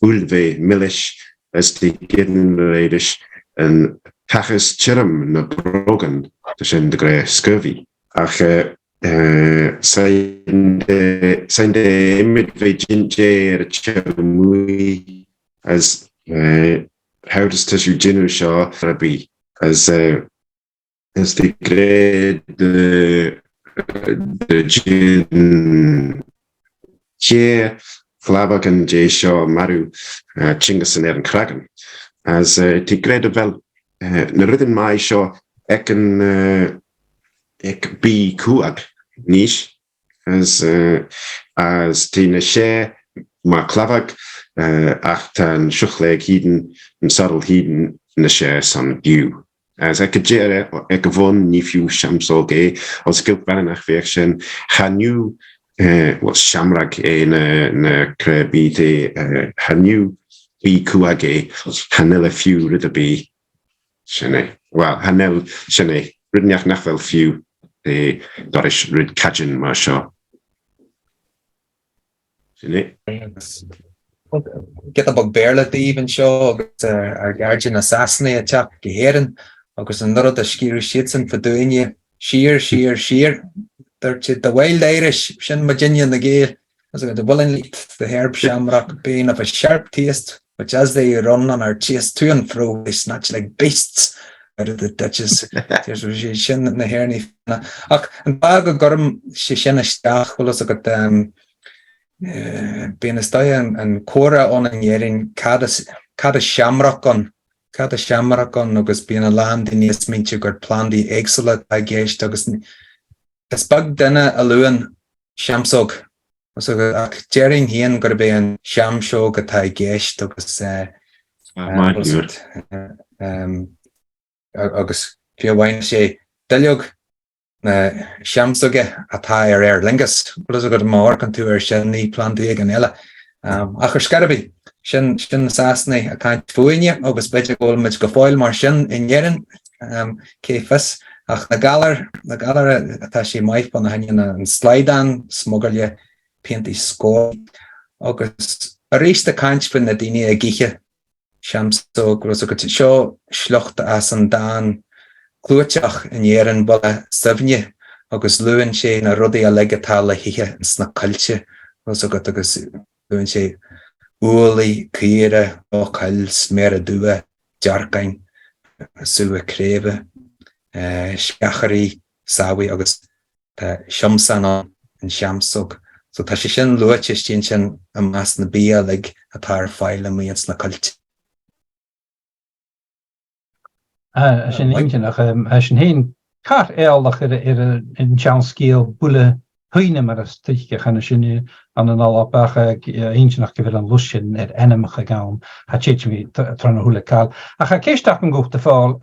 ulve millish as the given Ruairidh en tachas chirum na brogan tussen de gre scurvy ach zijn de imid ve jinje er chirumui as how does tissue ginu shaw be as the gre the gin Che Flavak and J Shaw Maru Chingus and Erin Kraken as the grade of well Naridin Mai Shaw Ekan Ek B Kuak niche as Tina Share Marklavak Achtan Shuchleg Heeden and Saddle Heeden in the share son you. As I could jere Ekavon Nifu Shamsoge or Skilp Banach Version Hanu was Shamrak na Krebite Hanu B Kuage Hanel a few Ridderby Shene. Well Hanel Shene Ridnach Nafel few the Dorish Rid Kajin Marsha. Shene. Get a bug bearla even show our guardian assassinate a chap geheren agus an nod a skier shitsen for doing you sheer the wild Irish shin Virginia the Gael as the willing the herb shamrock being of a sharp taste which as they run on our chase to and fro they snatch like beasts out of the ditches there's shin in the hairny and bag of gorm shin a stach well as I got being a stay and Cora on and yerin cada shamrock on agus being a land in this means you got plan the excellent I guess agus it's bug dinner a luan shamsog so jering hien got to be an shamsog at I guess agus agus few wine say deliog shamsoge at higher lingus was a good more to her shenny planty ganella achar scarabi shin sassney a kind fuinia agus better goal much go foil mar shin in yerin kefas ach na galar atashi might on hanging and slide on smuggle ye painty score agus a rééis de caintfin na daine a giche seamsóg was go seo slucht as an dáin clúteach in éan bula sifne agus luúin sé na rudaí a legatá le hithe sna cailse was go agus luúin sé úlaí cíire ó cail smér a dua dearcain suúa crébe scacharí sawi agus seamsan an seamsóg so tá sé sin luite stín sin a más na bia ag atá fáil am íons na cailse. Sin intinach sin héin car éalach in seanscéal bula huine mar as tuige chana sinne an an alapach intinach go bhfuil an Lussyn enimimecha gán ha tséitmi trna hula cal. A cha céisteach an gocht de fáil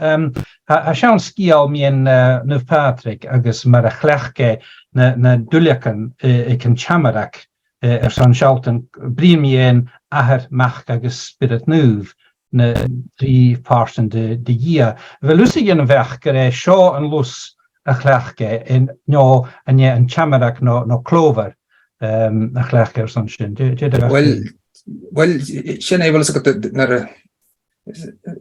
a seanscéal mion Nuh Patrick agus mar a chhlechge na duliachan ag an chamarach san sealtan bríon ahar mach agus spirit nuh na 3% de dhia. Bhfuil Lussyn an bheith gur seo an lus a chhlechge in nó an chamarach nó clover a chhlechge san sin. Well, sin é bhfuil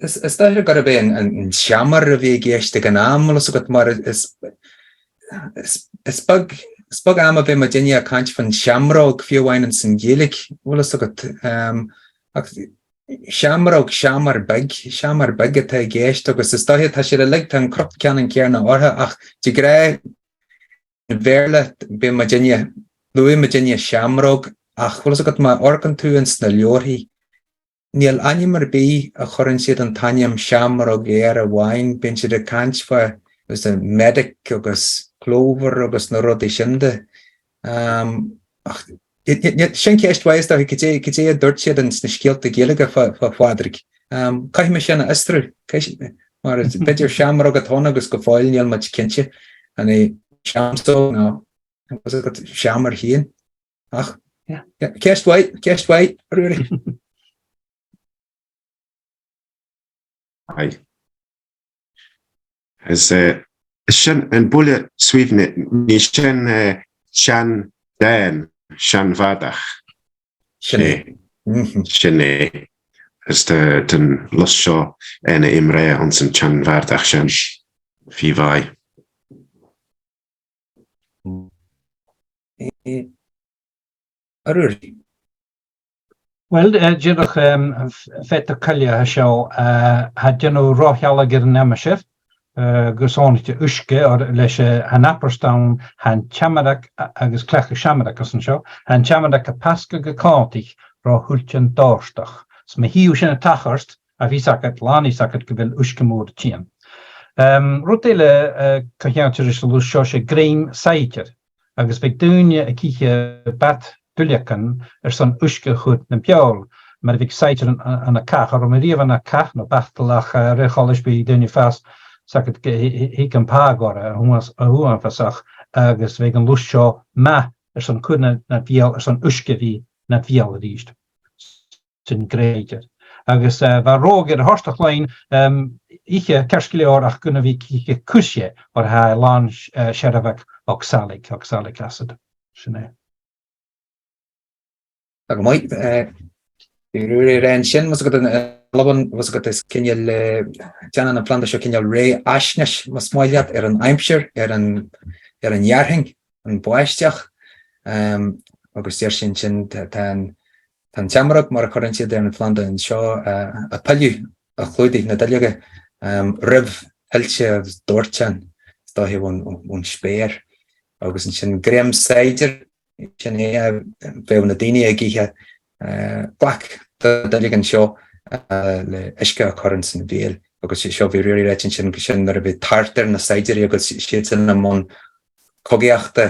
is dáir gar bé an seamar a bhí géiste gan am mar is bug am a bhí mar daine a caint fan seamróg fiúhhain san Gaelic Seamróg seamar beg atá géist agus is dáithe tá sé le an crop cean cearna ortha ach de gré bhéle bí mar daine luí mar daine seamróg ach bhfuil agat má organ túins na leorthaí níl animar bí a chorann siad an tainneam seamróg a bhhain ben siad a caint fa gus a medic agus clover agus na rudí sinnde ach sin ceist weis da go dúirt siad an sna scialta Gaeilge fa fádric. Caiith me sin a istru, mar beidir seamar a tóna agus go fáil níl mat cinse an é seamsó ná was go seamar hían. Ach, ceist waid, Ruairidh. Aye. As sin an bulle suivne ní sin sean den sean vadach sinné is den los seo ena imré an san sean vadach sin fi vai. Well, Jirach feta callia seo had genú roiheala gur nemasir gusánite uske or leis an apperstown han chamarach agus clecha seamarach as an seo han chamarach a pasca go cántich rá hultjan dárstach. So me hiú sin a tacharst a bhí sacat láni sacat go bhfuil uske mór tían. Rútéile cahiantir is lús seo sé gréim saiter agus bheith dúine a ciche bat duliacan san uske chud na Paayl mar bheith saiter an a cach ar mar riamh an a cach no bachtalach rechalis bí dúine fast saket ik an pagora huan fasach agus bheith an lús seo ma san chud na Paayl san uske hí na Paayl ríist. Sin gréidir. Agus bhar rógir harstach lein ige kerskeléor ach gunna bhí ige kusje or ha lán sherafach oxalic acid. Sinné. Dag mai Ruairidh ran sin was go laban was go is cinneal Janan an plan seo cinneal ré asneis mas smáiliad an aimsir an jaarhing an buaisteach agus déir sin tan teamarach mar a chorann siad an planda an seo a paliú a chlúdaigh na dailge ribh hilse dúirtean stáithí bhún spéir agus an sin gréim saidir sin é bheith na daine a gíthe blach dailge an seo le isce a chorann san bhéal agus seo bhí Ruairidh sin ar a bheith tartar na saidir agus siad sin na món cogaíochta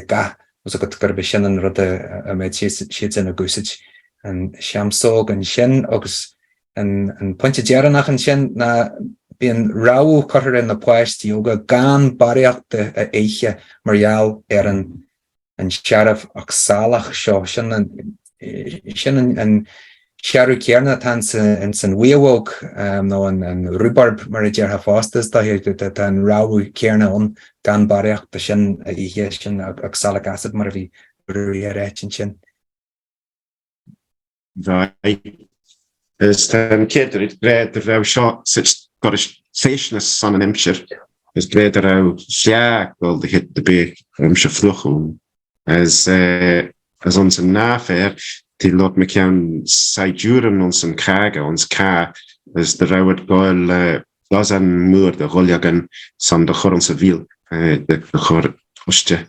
ga was got gur be sin an rud a méid siad sin a gúsid an seamsóg an sin agus an pointe dearannach an sin na bíon ráú chuir in na páist yoga gan baríochta a éiche margheall an searabh ach salach seo sin an searú cearna tan in san huiamhóg nó an rhubarb mar a deartha fástas tá an ráú cearna ón gan baríochta sin a ihe sin ach salach acid mar a bhí Ruairidh sin. Right. Is ten kid great raw shot such Scottish facialness son an Imshire is great raw ja well the hit the big Imshire fluchum as ons een nafair die Lord McCann Siduran ons een Kaga ons Ka is de Ruairidh goil Lusan moer de Roljagan san de Choron Seville de Chor Oste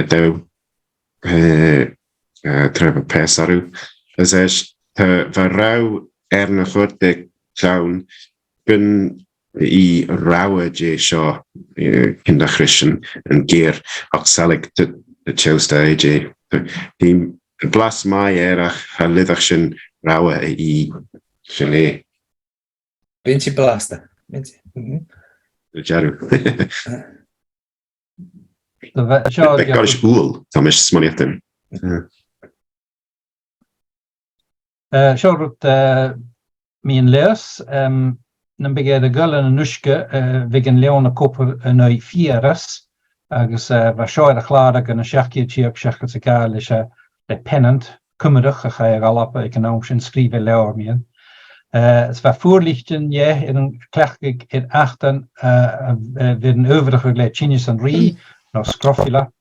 Dow Trevor Pesaru as Varau na chwrdd llawn byn I rawa je sio cynda Christian yn gyr ac salig y chewsta je di blas mai erach a lyddach sy'n rawa I sy'n e Bint I blasta. Jarw Sure, Gorish ŵl Thomas Smoniathan Sjálfrút mín leas, nam begéad a gullan an uisce vigin leona copar an oi fieras, agus var seoir a chlára gan a seachci tíab seachcha sa gael is le pennant, cummerach a chai a galapa ag an sin skrive leor mian. Es var voorlichten in een klechgig in achten vid een overige le Chinis an ri, no scrofila.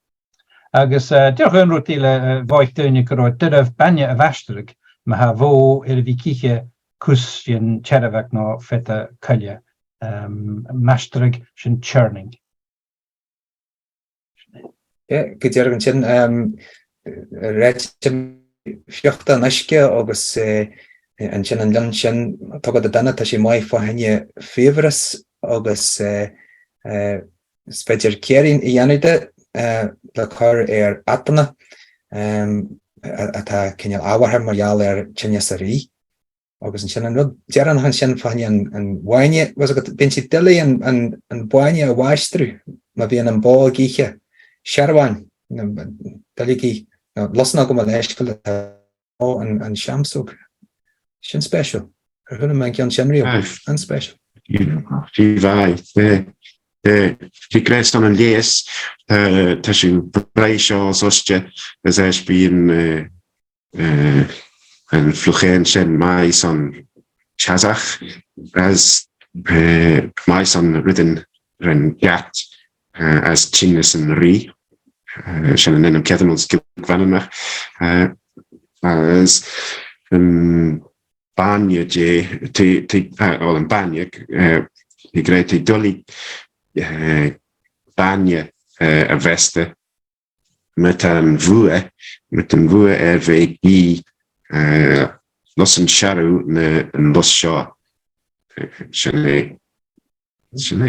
Agus diolch yn rwtile voich deunig roed dyrf banya a vasterig, ma ha vo vi kiche kus fin cherevek no feta kulje mastrig sin churning. Ja, gyda'r gynsin, rhaid fiochta nysge agus yn sin yn lyn sin togod y dyna ta si mai fo hynny ffefrys agus sfedir cierin I anide le cor atana a ta cynnal awarham mar chinia sari agus yn sin yn jaran han sin fo hynny yn waini was agad ben si dili yn waini a waistru ma fi yn bol giche Sharwan, Daliki, Lusanna go Maleshkal and Shamsuk. Shin special. Her man can Shenrio and special. She vai. She crest on a lace, Tashu Brayshaw Sosche, as Ash being and Fluchen Shen my son Chazach, as my son written Ren Gat. As Chinis and Ri, Shannon and Kevin was Gilvanna, as Banya J, all in Banya, the great Dolly Banya a Vesta, Metan Vue, RVE, Lussyn Sharu, and Lusshaw, Shannon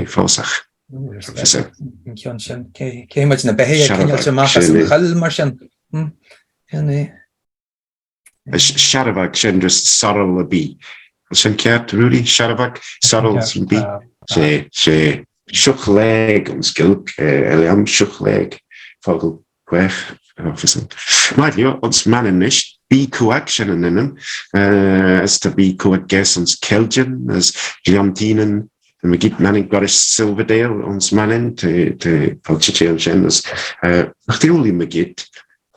Fosach. Cyn sin, cei much na behe cynnal sy'n machas yn chal mar sin. Sharavag sy'n just sorrel y bi. Sy'n ceart, Rudy, Sharavag, sorrel sy'n bi. Se siwch leg yn sgilg, eliam siwch leg, fogl gwech. Maid ni, ons man yn nish, bi cwag sy'n yn ynnym, as ta bi cwag ges ons Celgian, as Giantinen, and we get manning Scottish Silverdale ons manning to Polchichel Shendas. Achtiuli Magit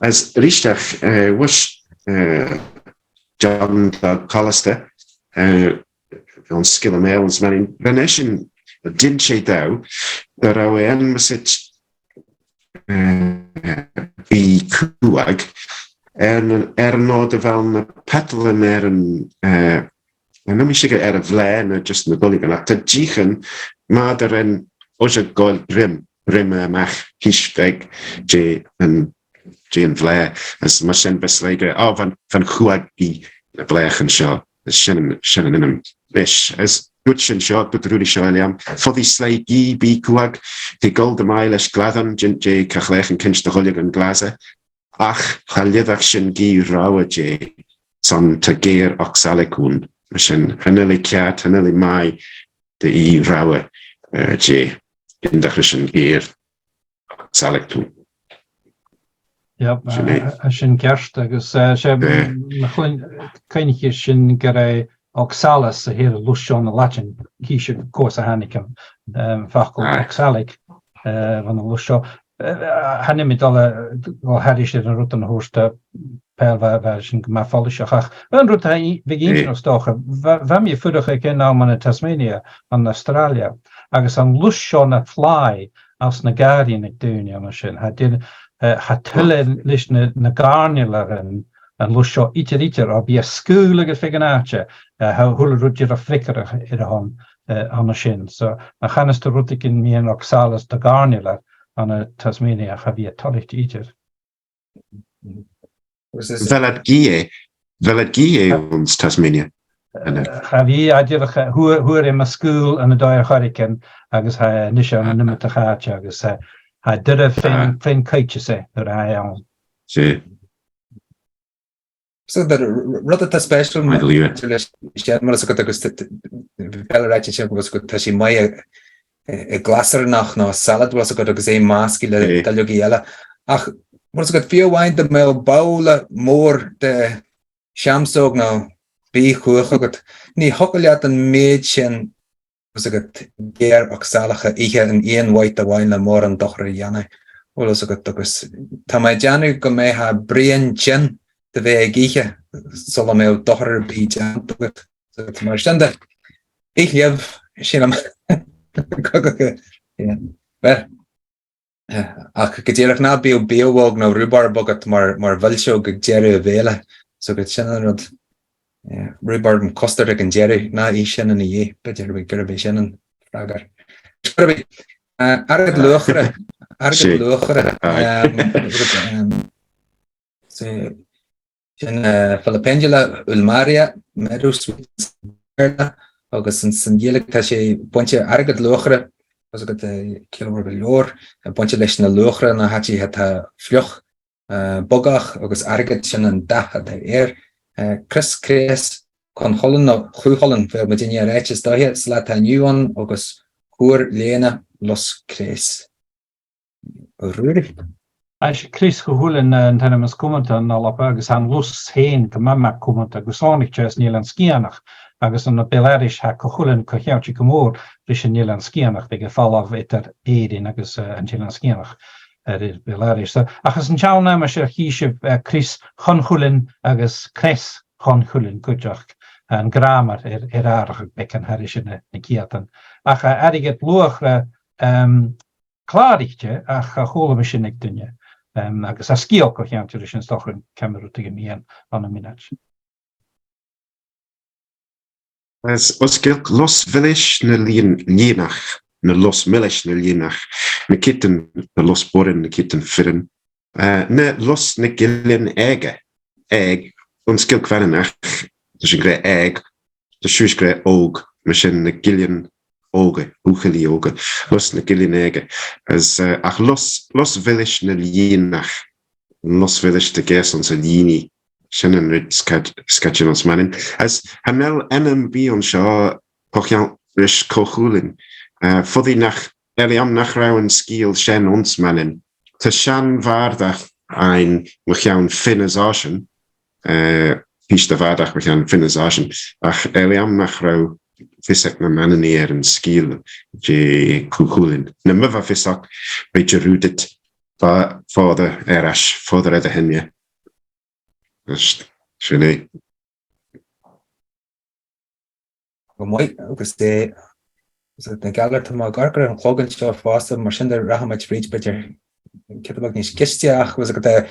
as Rishtach was John Collister on Skillamel ons manning Venetian didn't she thou that our end message be kuag and no development petal and en dan misschien er vlein just een bully en dat jichen maar er een oje gold rim mach kiesweg je en vlein as machine beslege van huagi vlechen show shin in hem fish as Gutchen shot but Rudy Shaliam for the slagi be kuag the gold mileage gladden je kachlechen kinch de holligan glaze ach halivach shin gi rawa je son te gear oxalikun Mission Haneli Cat, Haneli Mai, the Rawa, J. in the Christian gear, Salek too. Yep, I shouldn't catch the Kainiki shin get a oxalis here, Lusan, the Latin, he should course a hanicum, Fakul oxalic, on the Lusho. Hanimidala or Hadish and Rutan Horsta Paayl version ma falliach. Yn rwyd hi fegin os doch. Fam I ffwrwch eich yn am yn Tasmania, yn Australia. Agus an Lusan a fly as na Guardian ag dŵn yn sy'n. Ha tylen lys na garnilar yn Lusan itir o bi a school ag ffig yn atcha. Ha hwyl rwyd a flicker i'r hon an sy'n. So, na chanes dy rwyd yn mi yn oxalas da garnilar an Tasmania ha bi a tolich itir. Fel gie ons Tasmania. Ha fi adir hwyr im a school yn y doi'r chorican agus ha nisio yn ymwyd a chach agus ha dyr ffyn caitio se yr ha iawn. So that rather special mas got agus fel was got tashi mai a glaser nach no salad was got agus e maskile daliogiela ach was got few wine the mel bowl more the shamsog no be got ni hokkeliat an mädchen was got gear oxalacha ihe an een white wine na more an dochre jana was got agus tamajanu go me ha brian chin de weg ihe zal me dochre be jan so maar stande ik heb shinam ja ver ach gederig na beowog na rubar bogat maar vilsho gejere vele so get shannon rod rubar en koster en jerry na ishen en ye beter we gerbe shannon fragar arg logere so Filipendula ulmaria medus agus san Gaelic tá sé pointse agad logre was got kilóir go leor a pointse leis na logre na hatí het fluch bogach agus agad sin an da Chris Crees kon hollen na chuhollen ver met in reitjes da het slat nuan agus hoer lena los Crees Ruairidh. Als Chris gehoelen en tenemas commenten al op agus han Lussyn ke Mac commenten gusonig ches Nederlands skianach agus an Belarus ha gehoelen kohiautje komor dus Nederlands skianach de geval of eter edin agus Nederlands skianach Belarus agus an chau na mas hiisje Chris honhulen agus Chris honhulen gujach en grammar aardig bekken harisje ne kiatan ach eriget loogre klaardichtje ach hole machine ik dunje agus a skiel kochiantje dus een stochen kameru tegen mij aan een minut. As gilk los village na lienach na los millish na lienach na kitten na los boren na kitten firren na los na gillen egg ons gilk vanach dus een grey egg de shoes grey oog machine na gillen oge ucheli oge los na gillen egg as ach los village na lienach los village de ges ons lieni Shannon rid sketching ons manin as hanel NMB on Shaw kochian rish kochulin foddy nach eliam nach rauen skiel shen ons manin te shan vardach ein mochian finnisation pish de vardach mochian finnisation ach eliam nach rau fisek na manin en skiel je kochulin na muva fisak beetje rudit father erash father ed henje Shane. Mooi, agus de galler te ma garker en clogan show fast mar sin der rahamach bridge better kitbag nis kistiach was got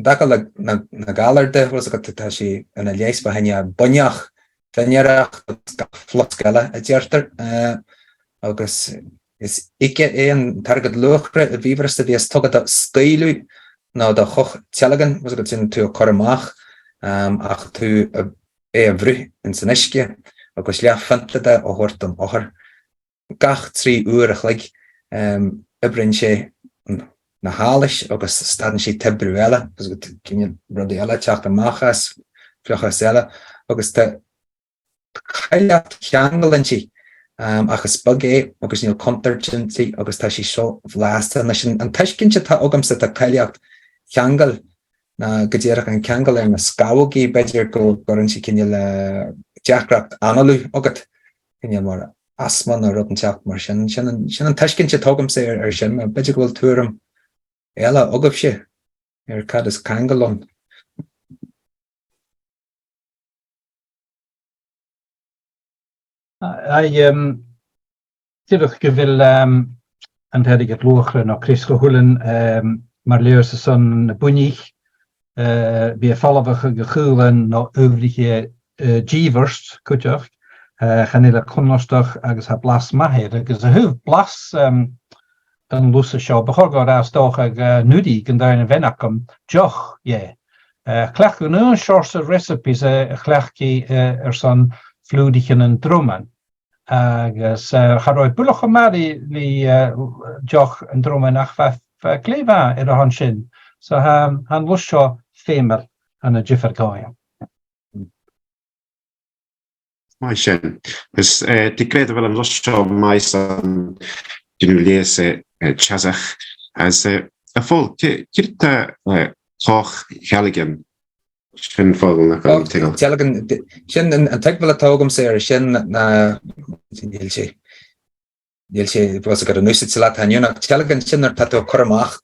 dakal na galler de was got tashi an alias bahanya bonyach tanjarach flot gala atjarter agus is ikke een target logre viverste die stogata stailu nou de goch tjelagan was got sin to kormach ach to evry in seneske agus ja fantlede og hortum ocher gach 3 uur gelijk brinche na halish agus staden she tebruela was got kinje rodiala chacht machas flachasela agus te kaila changelenchi agus bugge agus nil contingency agus ta she so last and tashkinche ta ogam set ta kaila changal na gediach an changal en skawgi better go goranchi kinje jackracht analu ogat kinje mar asman or rotten chat mar shan tashkinche togam se shan better go turum ela ogapshe cad is kangalon Tidwch gyfil yn hedig at lwchre no Chris Gehulen maar leerse son bunich be fallafach gechulen no övrige Jeevers kutjoch ganile konnostoch agus ha blas maher agus hu blas dan Lussyn show begorgo ras toch nudi gandain venakam joch klach nu source recipes klachki son vloedigen en drummen agus garoi buloch mari li joch en drummen ach kleva er han sin so han lusho femel an a jiffer goia. Mai sin. Dus die kreden wel een lusho mais an die leese chazach as a vol kirta toch Gaelican sin vol na tingle. Gaelican sin an tekbel togum sé sin na Dilse was got a nusit lat han yna Gaelican sin er tato kormach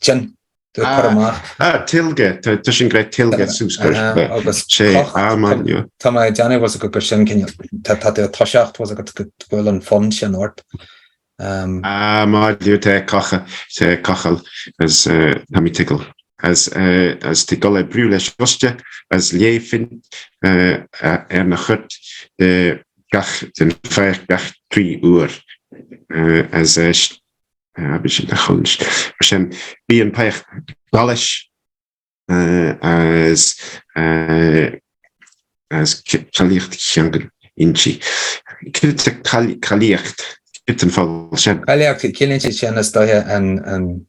sin to kormach tilge to sin great tilge subscribe man you Tama Johnny was a good sin kin tato toshacht was a good well an fun sin ort maar you te kachel as hami tickle as the golle brule schostje as leefin na gut de gach den 5 gach 3 uur as bisschen de gunst zijn be een paar galish as kalicht jangen inchi kilte kalicht itten fall sen killing sin is daher an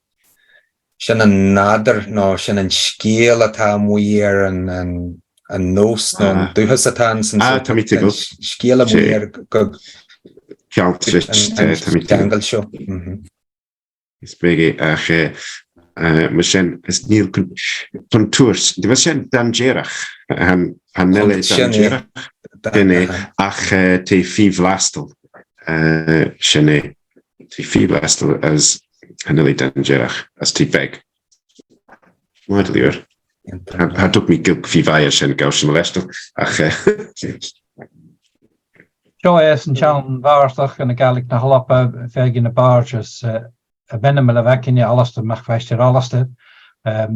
sin an nader no sin an scéal atá muir an nós no duhas atá scéal muir go tangle show is bege maar sin is niel contours die was sin dangerach han nelle dangerach ach te 5 lastel sinné tí fíblastal as anili dangerach as tí beg. Muidliúr. Har took me gilk fívaia sin gausin lestal ach Jo is an chan vaarstach an a Gaelic na halapa fegin na barges a benemele vekinje alaste mag weistir alaste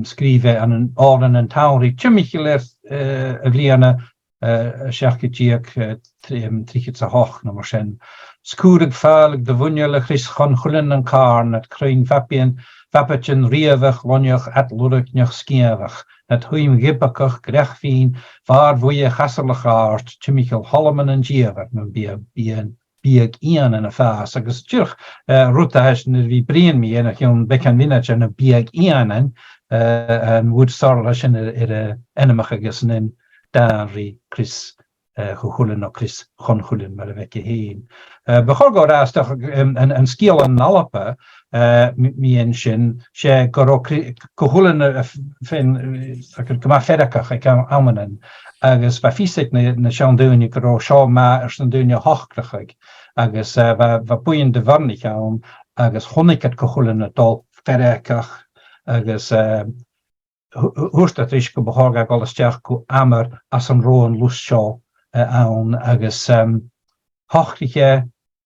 skrive an an orden en tauri tjummicheler a vliane Sjarketjiek trichit sa hoch no mar sin. Skúrig fálig de vunjele chris chan chulin an karn at kruin vapetjen rievach lonjoch at luriknjoch skievach at huim gibbakach grechfien waar voje chasserlich aard timichel hollemen en jiever men bieg ian en a faas agus tjurch ruta heschen vi brien mi en jon bekan winnach en a bieg ianen en woed sarlachen enemach agus in Dari Chris Gehulen og Chris Gonhulen maar wekke heen. Begorgo raastach en skiel en nalappe mi en sin she goro Gehulen fin kama fedakach ik amenen agus va fisik na shan doen goro shaw ma er doen je hochkrach agus va puin de varnich agus honnik het Gehulen dol fedakach agus Húrsta trísco bethorga golasteach go amar as an roan Lussyn ann agus hochriche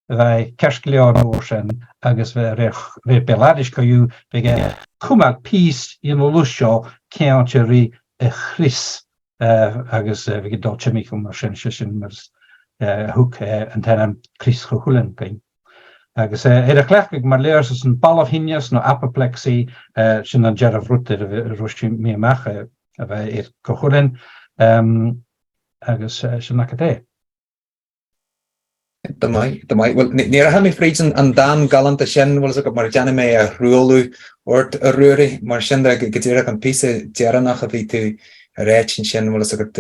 bheit cerscleán óir sin agus bheit beladis go dú bige cumag pís in Lussyn ceante rí chris agus bige dulce mi mar sin mar hoek an tenam Chris Gehulen gain. Agus a chlechig mar leers as an ball of hinjas no apoplexy sin an Gerard Rutte roshi mi mache bheit Gehulen agus sin acadé. Well, near ha mi frieden an dan galante sin was ook mar Janne me a ruolu ort a ruuri mar sin gedire an pise nach a vi tu réitsin sin was ook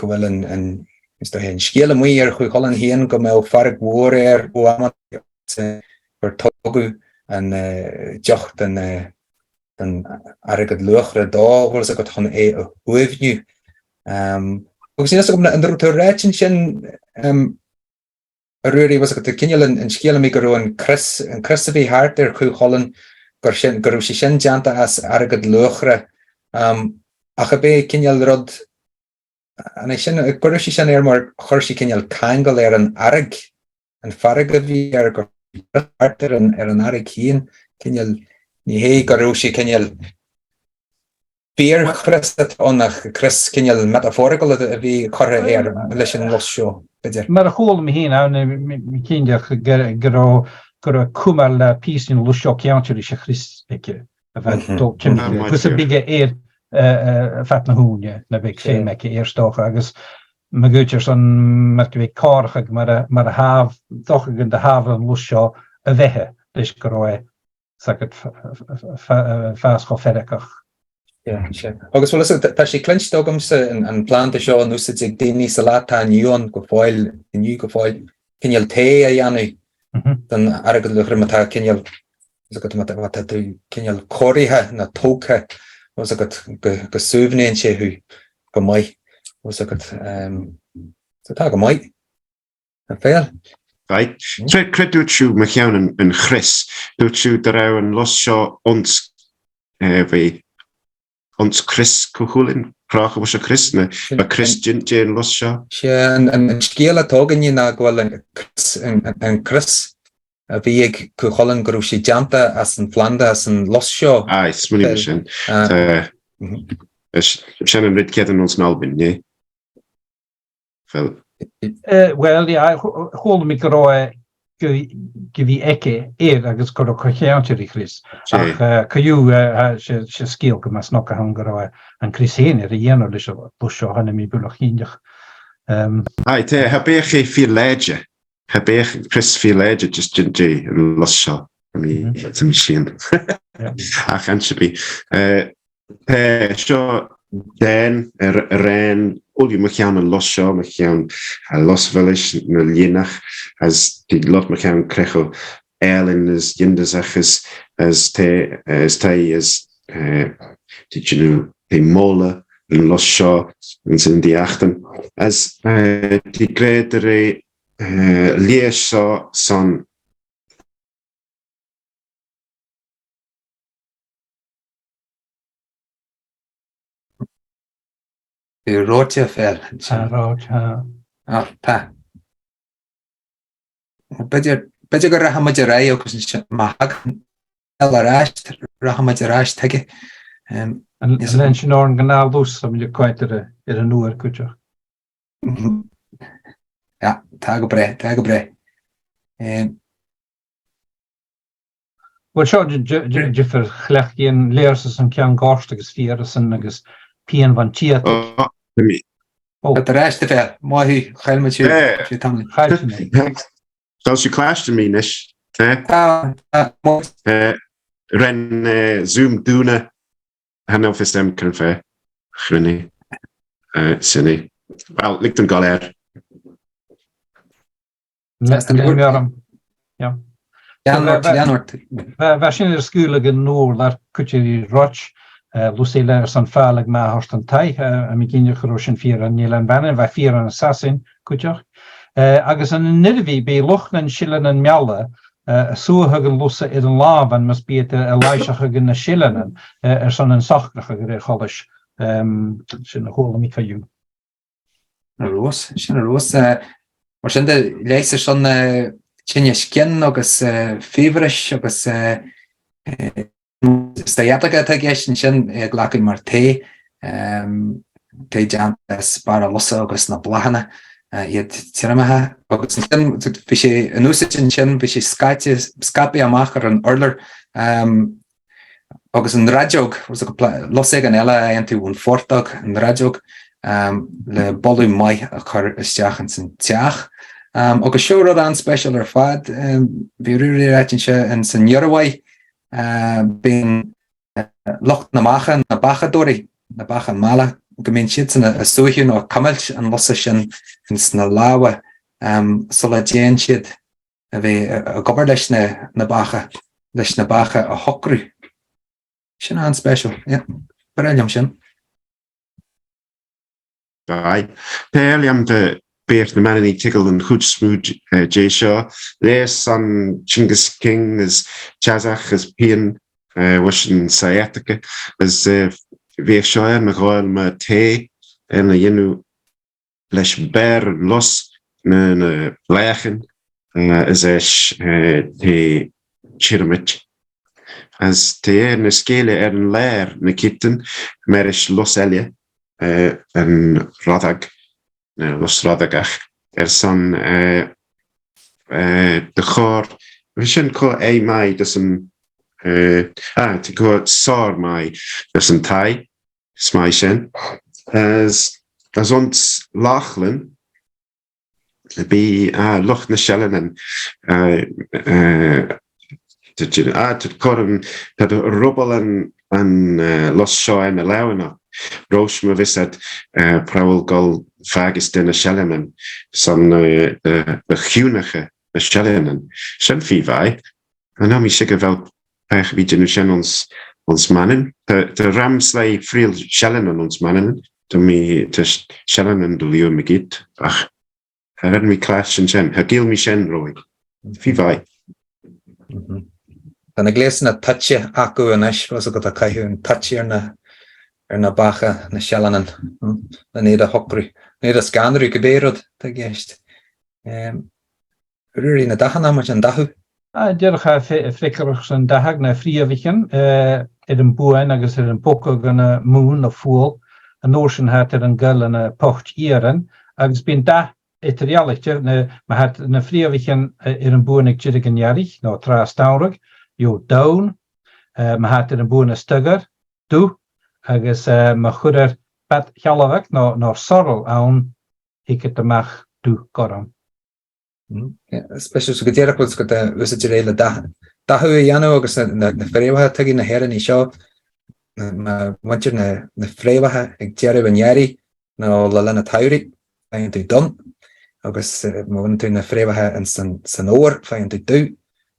gewel an is daar een schele muier goeie hollen heen kom me fark woor o am per togu en jacht en arget lugre da was ik het gewoon hoefnu ook sien as ek om na inderdaad réitsin sin ruuri was ek te kinjelen en schele micro en Christophe hart goeie hollen gar sin janta as arget lugre ach be kinjel rod I sin goisi sin mar chuirsí cinneal cangal an arag an farag a bhí go artar an arag cían cinneal ní hé goúsí cinneal Beer Christ onach Chris cinneal metaphorical a bhí chortha leis an los seo. Mar a chóla mi hín mi cíndeach go cumar písin lusio ceantirí se Christ ike a bheit dó cimime. Gus a bige fat na húne na bheith fé meice éirstocha agus ma gútear san mar go bheith cárchaig mar a haf dochagan de haf an lusio a bheitthe leis go roi sagad fás go ferricach. Agus tá sé clinstogams an planta seo an úsa ag daoine sa látá nniuan go fáil inniu go fáil cinneal té a dhéanú den agad luchrimatá cinneal cinneal choirithe na tócha go suúbhnéonn sé thu go maiid tá go maiid an féil. Right. Credu siw mae chiawn yn Chris. Dwi siw dyraw yn losio ons ons Chris cwchwlyn. Crach o Chris na. Mae Chris Jyn losio. Yn sgiel a togen ni na gwel yn Chris. A fi ag cwchwlyn gwrw si janta as yn Flanda as yn losio. Ai, smwni na sy'n. Sy'n yn ryd cedd yn ons nalbyn, nie? Fel... Well, yeah, hold me groe give eke agus go cocheantirí Chris. Ach caú se skill go mas nok han groe an Chris hene a dhéanú leis busio hanna mi bulach híndech. Ai, te, heb eich fi leidje. Heb eich Chris fi leidje just djé yn losio. Mi sy'n. Ach, ansibi. Te, sio den, ren, Uli mae chiawn yn losio, mae chiawn losfelish na lienach, as di lot mae chiawn crecho elin as yndysach as te, as did you know, te mola yn losio, yn sy'n di achten, as di greder liesio son Rotia fel. Pa. Bydde go rahamad a rai o cos mahag el rahamad a rais tege. Yn sy'n o'r gynal ddws am ydych gwaith ar y nŵr cwtio. Ja, tag o bre. Wel sio, jyffyr chlech i'n leers yn cian gorst agos fiar agos Pian van Tiat. Het reis te ver. Mooi, geil met je. Zoals je klaarste me, Nish. Ren Zoom doen. Han of is hem kan ver. Grinny. Sinny. Wel, ligt een galer. Ja. Waar zijn er schuilige noor, daar kun je roch. Lussyn san fáleg má harstan tai, a mi gynnych rosin fyr an Nílan Bannon, va fyr an assassin, kutjach. Agus an nidvi be lochnan shillan an mialla, a suhagan lussa id an lavan mas be it a laishach agin na shillanan, san an sachrach agir cholish, sin a hola mi fayu. Sin a roos, mar sin de leise son tjinja skinn agus feverish agus Staiataga ta geshin sin glacin mar te jantas bara losa agus na blahana iad tiramaha agus sin fi sé an úsicin sin fi sé scapi amach ar an urlar agus an radiog losig an eile an tú an fortag an radiog le bolú mai a chur isteach an san teach agus seo rud an special ar fad vi ruúri réitin se an san Jorwai being locht na macha na bachadori na bacha mala gemeen shit in a suhin or kamelch and lossishin in sna lawa sola jen shit ave a goberlesh na bacha lesh na bacha a hokru shin an special yeah brilliant shin Aye. Paayl de beert de man die tickle en goed smooth J Shaw. Lees aan Chinggis King is Chazach is Pian was een sciatica is weer Shaw en me gewoon me thee en je nu leis bear los na bléachan is te chirmit. As te na scéile an léir na kitten mer is los eile an radag, los radagach son de chor we sin ko mai dus een te go sar mai dus een tai smai sin as ons lachlen be loch na shellen het korm dat rubbel en los shaw en lewena roos me vis het prawl gol fagus den a shellen son de hunige a shellen sin fi vai en mi sikker wel wie nu sin ons mannen de ramslei friel shellen an ons mannen to mi te shellen en de leo me git ach her mi clash en sin ha gil mi sin roy fi vai Dan ik lees na tatje aku en esh was got a kai hun tatje na bacha na shallanen na neda hokri neda scanner geberod da geest ruri na dachana maar een dahu Deel ga flikkers een dag na vriewichen een boen agus een pokker een moon of voel een ocean had een gul en een pocht ieren agus bin da het reality maar had een vriewichen een boen ik jiddigen jarig nou traastaurig jo down maar had een boen stugger toe agus maar goeder pat galwak naar sorrel aan ik het mag toe korum. Especially so gedéach was go was réile dahu janu agus na fréimethe tugin na heran í seo wantir na fréimethe ag dearú an jarí nó le lena tairí féin tú don agus má tú na fréimethe an san óir féin tú dú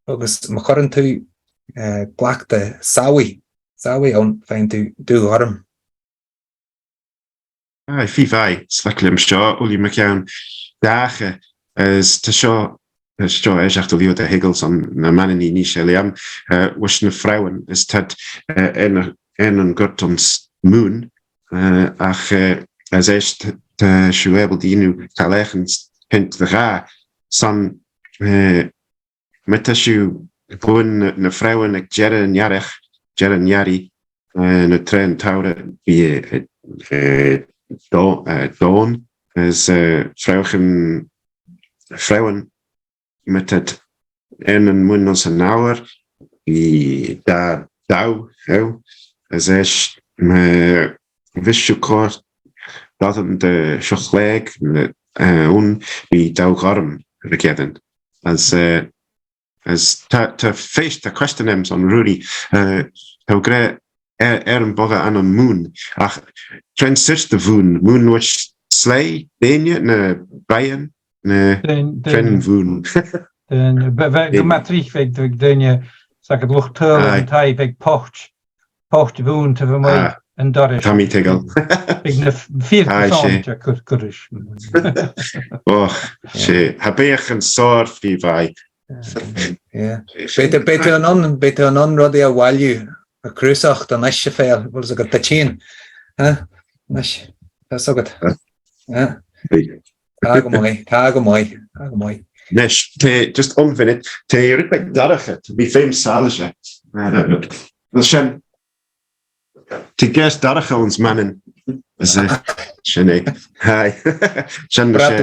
agus má choran tú ghlaachta saoí ón féin tú dú orm. Fi vai sleklim seo Uli McCown dagen is te seo echt lief de hegels aan na mannen die niet liam was na vrouwen is dat en een gurtons moon ach as echt de shuebel die nu kalegen hint de ga san met de shu gewoon na vrouwen ik jaren jari na trein touwen wie Dawn is vrouwen met het en een moon als een ouder die daar douw is wist je kort dat het de schogleek wie douw garm rekenden als te feest de question hem on Rudy hoe krijg een bogge aan een moon ach trend zit de moon was slay benje ne bijen ne voon de matriek weg dunje zeg het lucht en tai weg pocht woon te vermooi en dat is Tommy Tiggle ik ne 4 kurish oh she heb ik een soort wie wij beter an on rodi a value a cruisacht an eisje féil was a go tachin so good Tag mooi. Nes, just onvinnig, te rikbek darige, te be fame salage. Dat zijn, te gerst darige ons mannen. Shen hi. Brad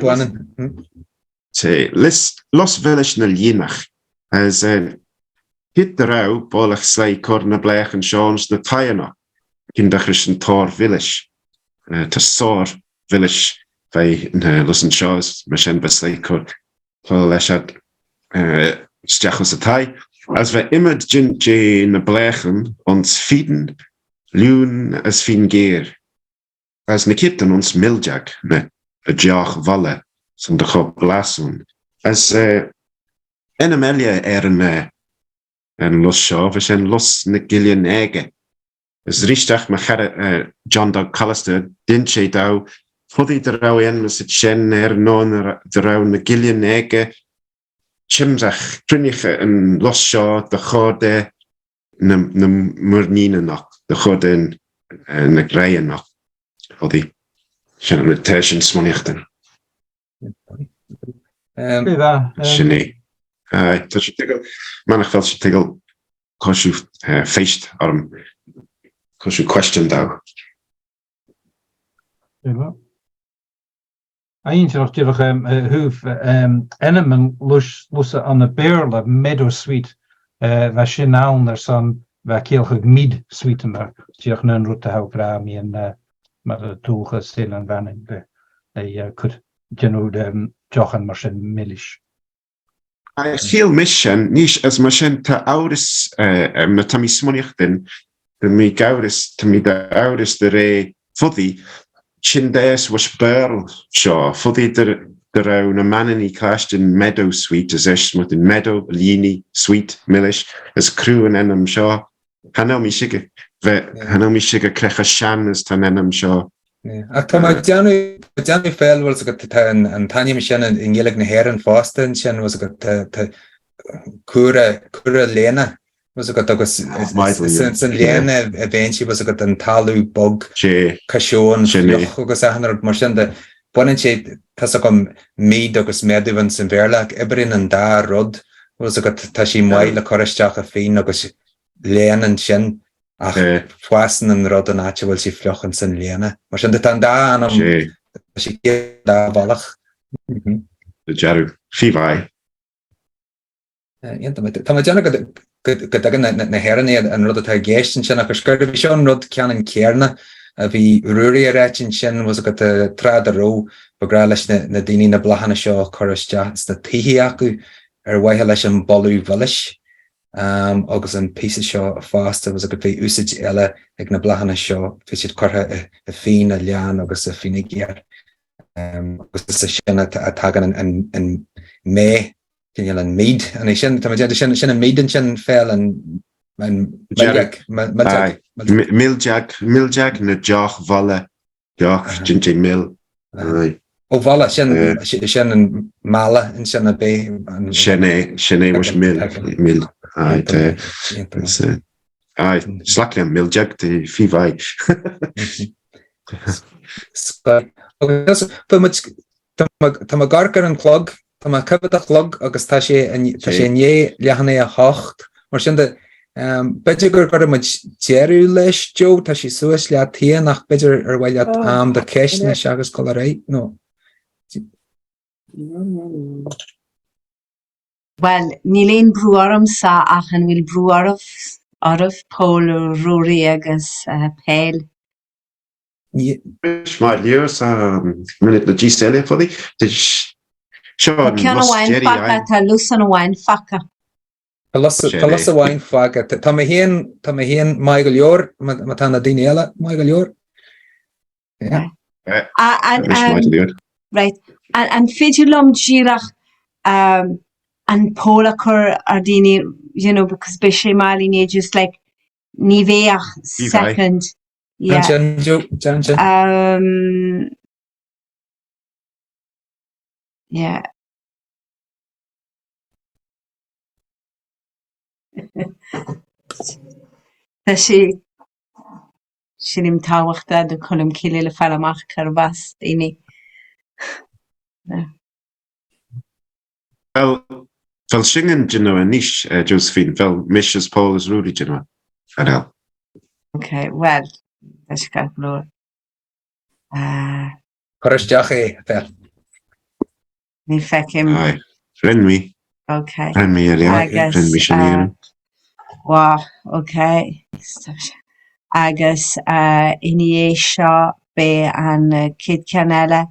wannen. Te, los village na lienach. As hit de rauw, bolig slei korne blech en shons na taiena. Kindachris een tor village. Te soor village. Bij Lussyn Shaws, Machine Besley Paul Leshad, Stachos a Tai. Als wij immer in de blechen ons fieden, luun as fin geer. Als ne kitten ons miljak met a jaag walle, som de kop blasun. Als en Amelia en Los Shaw, we zijn los ne gillian ege. Als richtach me John Doug Callister, dintje dau, Foddy de rauw en met het shen non de rauw na gillian ege chimzach trinige en los shaw de gorde na murnine nog de gorde en na greien nog Foddy Sin an rotation smoníochtain. Sinné. Tá sé tegel, manach fel sé tegel cosú feist arm cosú question daw. Eintach dyrach húf enemen lusa an a bearla meadow sweet va sin naun son va keelchig mid sweetener dyrach nun ruta hau grami en mar a toege stil an vanning de could genú jochan mar sin millish. Heel mission níos as mar sin tá áras na tá mí smoníochtain de mí gauras tá mí de áras de ré fudí sin déas was bearl seo fudí de ra na mannaí clastin meadow sweet as eist mat in meadow líní sweet millish as crew an enam seo hanna mí sige crecha sean as tan enam seo. Tá Johnny Fell was got an Tanya sin in Gaelic na Heran Foster sin was got Cura Lena was got agus sin Lena eventually was got an talu bug Cashon agus a mar sin de bunin sé tá gom míd agus medvan sin verlach ebrin an da rod was got tá sí maile choristeach a féin agus Lenan sin ach fuasan an rod an áte bhfuil sí flochan san léana. Mar sin de tan da anam sí da ballach. De jarú fihai. Tá ma déanna go dagan na Heranna an rud atá géistin sin ach scoir bhí seo an rud cean an céarna a bhí Ruairidh réitin sin was go trád a ró bagrá leis na daoine na blachanna seo choristeach na tithe acu ar waithe leis an bolú bhilis. Agus an písa seo fásta was a go bhí úsid eile ag na blachanna seo fi siad cortha a fin a lean agus a fina géar agus is sin a tagan an mé cinneal an míd an sin sin an mídan sin fel an Miljack na deach valle deach jinjay mil. Ó bhla sin an mála in sin a bé sinné was mil. Slakli an miljack de fihai. Tá garcar an clog tá cebad a chlog agus tá sé né lehanna a hocht mar sin de beidir gur go mu jeú leis Jo tá sí suas le taí nach beidir ar bhile am de ceisna se agus cholaré nó. Well, níléon brúarm sa ach an bhfuil brúarmh Pól Ruairidh agus Paayl. Mar leos minute le G-Stelle for the Sean Ceanna bhain faca tá Lusan bhain faca. Tá las a bhain faca tá mé héan MacIleathain má tá na daoine eile MacIleathain. Right. And fidulum girach and Pola cur ardini, you know, because Bishay Malini just like Niveach second. Yeah. Yeah. She nim tawachta de column kilile falamach karbas ini. Fel singen Gino and niche, Josephine, fel Mrs. Paul's Rudy Gino. Okay, well, that's got blue. Choristeach fel. Ni fec him. Aye, friend me. Okay. Friend me, I guess, friend me, Sinead. Wow, okay. Agus inie seo be an Kid Canella.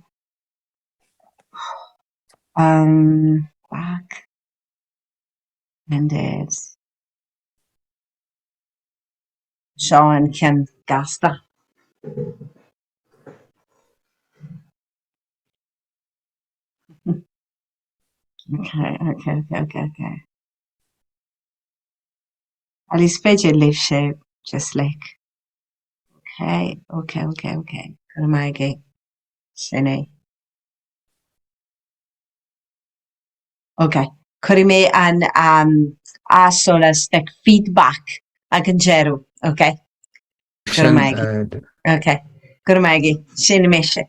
Back. And it's Sean Ken Gasta. Okay. At least page leaf shape, just like. Okay. Go my gate. Sine. Okay. Kurime and solas like feedback. I can jeru. Okay. Go my gate. Okay. Go my gate. Sine meshe.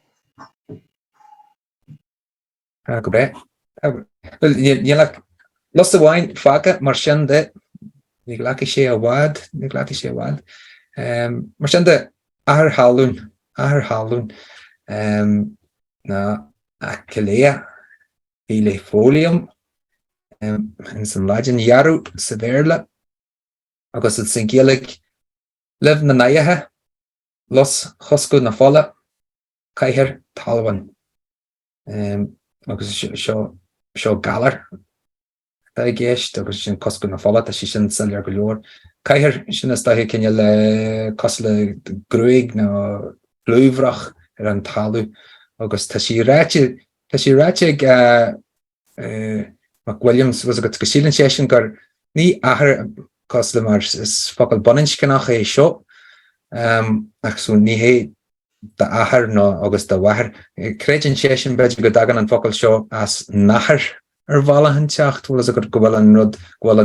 Go bre. Well, you like lost the wine, faga, marchande, Niglaki sé a wad. Marchande, ahar halun, na, acalea, ile folium, and some legend yaru, severla, agus it's in Gaelic, live na nayaha, los hosco na folla, kaiher talwan, agus show galar. Gist agus sin cosco na fola she sin sellar go leor. Caiir sin is dahi cinne le cosla gruig na blúvrach an talú agus tá sí ráte Mac Williams was a go sílan sé sin gur ní ahar cosla mar is focail bonincinach é seo ach sú ní hé da ahar no agus da wahar. Créitin sé sin beidir go dagan an focail seo as nahar bhalahan teacht bhfuil a gur go bhfuil an rud bhfuil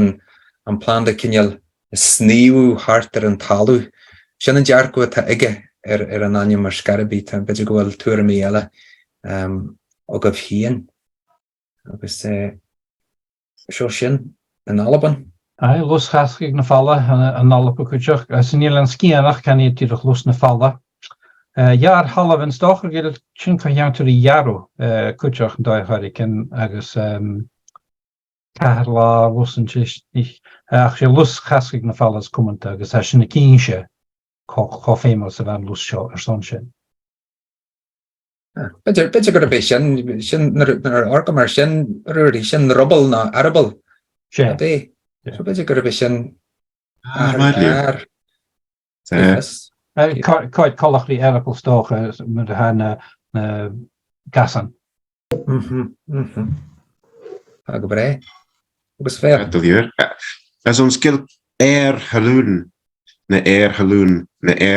an plán de cinneal sníú hartar an talú. Sin an dear go tá ige an aine mar scarabí tá beidir go bhfuil tuair mí eile ó go bhíon agus seo sin an Alban. Lus chascaigh na falla an Alban cuiteach san níl an scíanach can iad tíadach lus na falla. Jaar half en stoch geld sin kan to die jaro kuchach daigharken agus Carla Lussyn ich ach je lus chasig na fallas komment agus sin na kinse ko famous van lus show or sonsin. Bitte go be sin orgamar sin ruí sin rubbel na arable. Bé. So bitte go be sin Quite colloquially arable stoch met han gasan. Go bre. Was fair. As ons skil halún na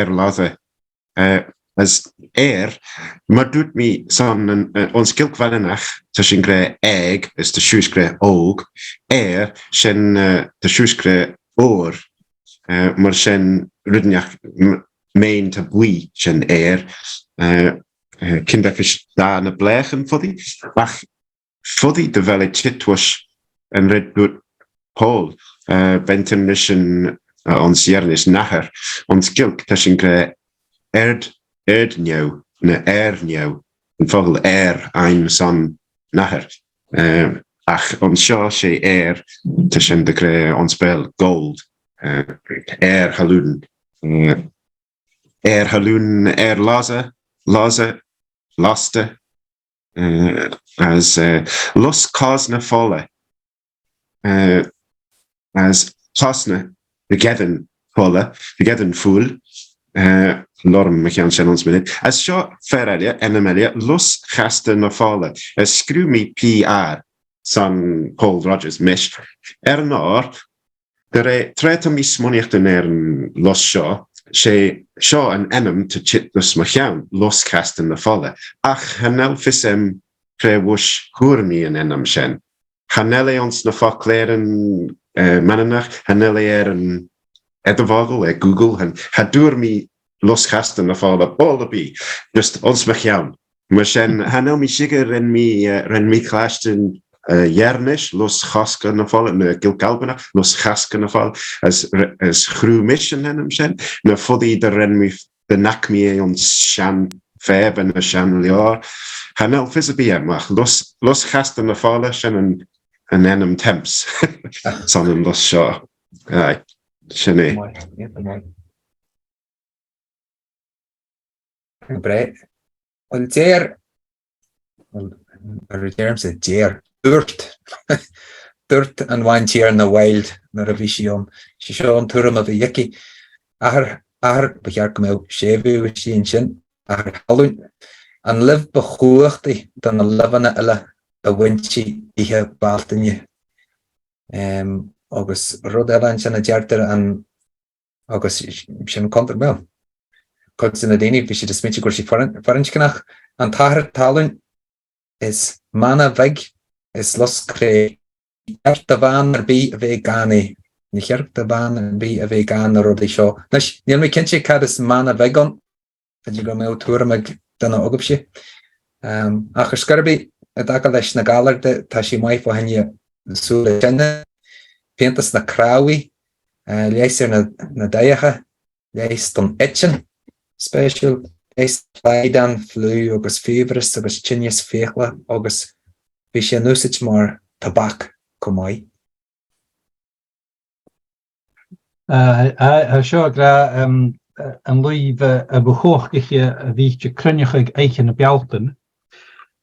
lathe as maar doet me san ons skil kvallenach tussen gre egg is de shoeskre oog sin de shoeskre oor maar sin rudnjach main te bui sin kinderfish da na blechen foddy de vele chitwash en red doet Pól benten mission ons jernis nacher ons gilk tussen gre erdnieuw na ernieuw en vogel ein san nacher ach ons sja sé tussen de gre ons spel gold haluden haluden laste as los cosna folle as cosna begeden folle begeden fool Lorm MacIleathain sin ons minute as seo ferrelia enemelia los gaste na folle as screw me PR san Paul Rogers mish nor Treta mis MacIleathain an los seo seo an enam to chit dus MacIleathain los gaste na folle ach hanel fisem wush hurmi an enam sin hanelle ons na fakleren mananach hanelle an edvogel Google and hadur mi los gasten na folle all the be just ons MacIleathain maar sin hanel mi siger ren mi klachten Jernish los gaske na folle na gilkalbena los gaske na folle as groe mission en hem sin na foddy de ren mi de nak mi ons shan feb en shan liar hanel fisabie mag los gasten na folle sin an enam temps son los shaw Sinné. Bre. Well, dear, terms it dear. Dirt and wine cheer in the wild, not a vision. She showed Turum of a yucky. Ahar, Bajarkamo, Shevu, which she in Shin, Ahar Hallun, and live behoorty than a lovana ella, a winchy, ihe Baltiny. Agus rud evan sin a deartar an agus sin contar well. Cod sin a déine vi si de smiti gur si farincinach an tahar talún is mana veg is los cré erta van bí a bheith gani ni chearta van bí a bheith gan rud é seo. Nes níl mi cinse cad is mana vegan a go mé túra meg dana agab si. Ach scarbi daga leis na galarde tá sí mai fá henne súla tenne peantas na crawi leis na daiacha leis don etchen special leis fleidan flu agus fevris agus chinnes féchla agus bhí sé nusit mar tabak komai. Seo gra an luomh a bchóchgiche a bhíte crunnechuig éichen na bealtain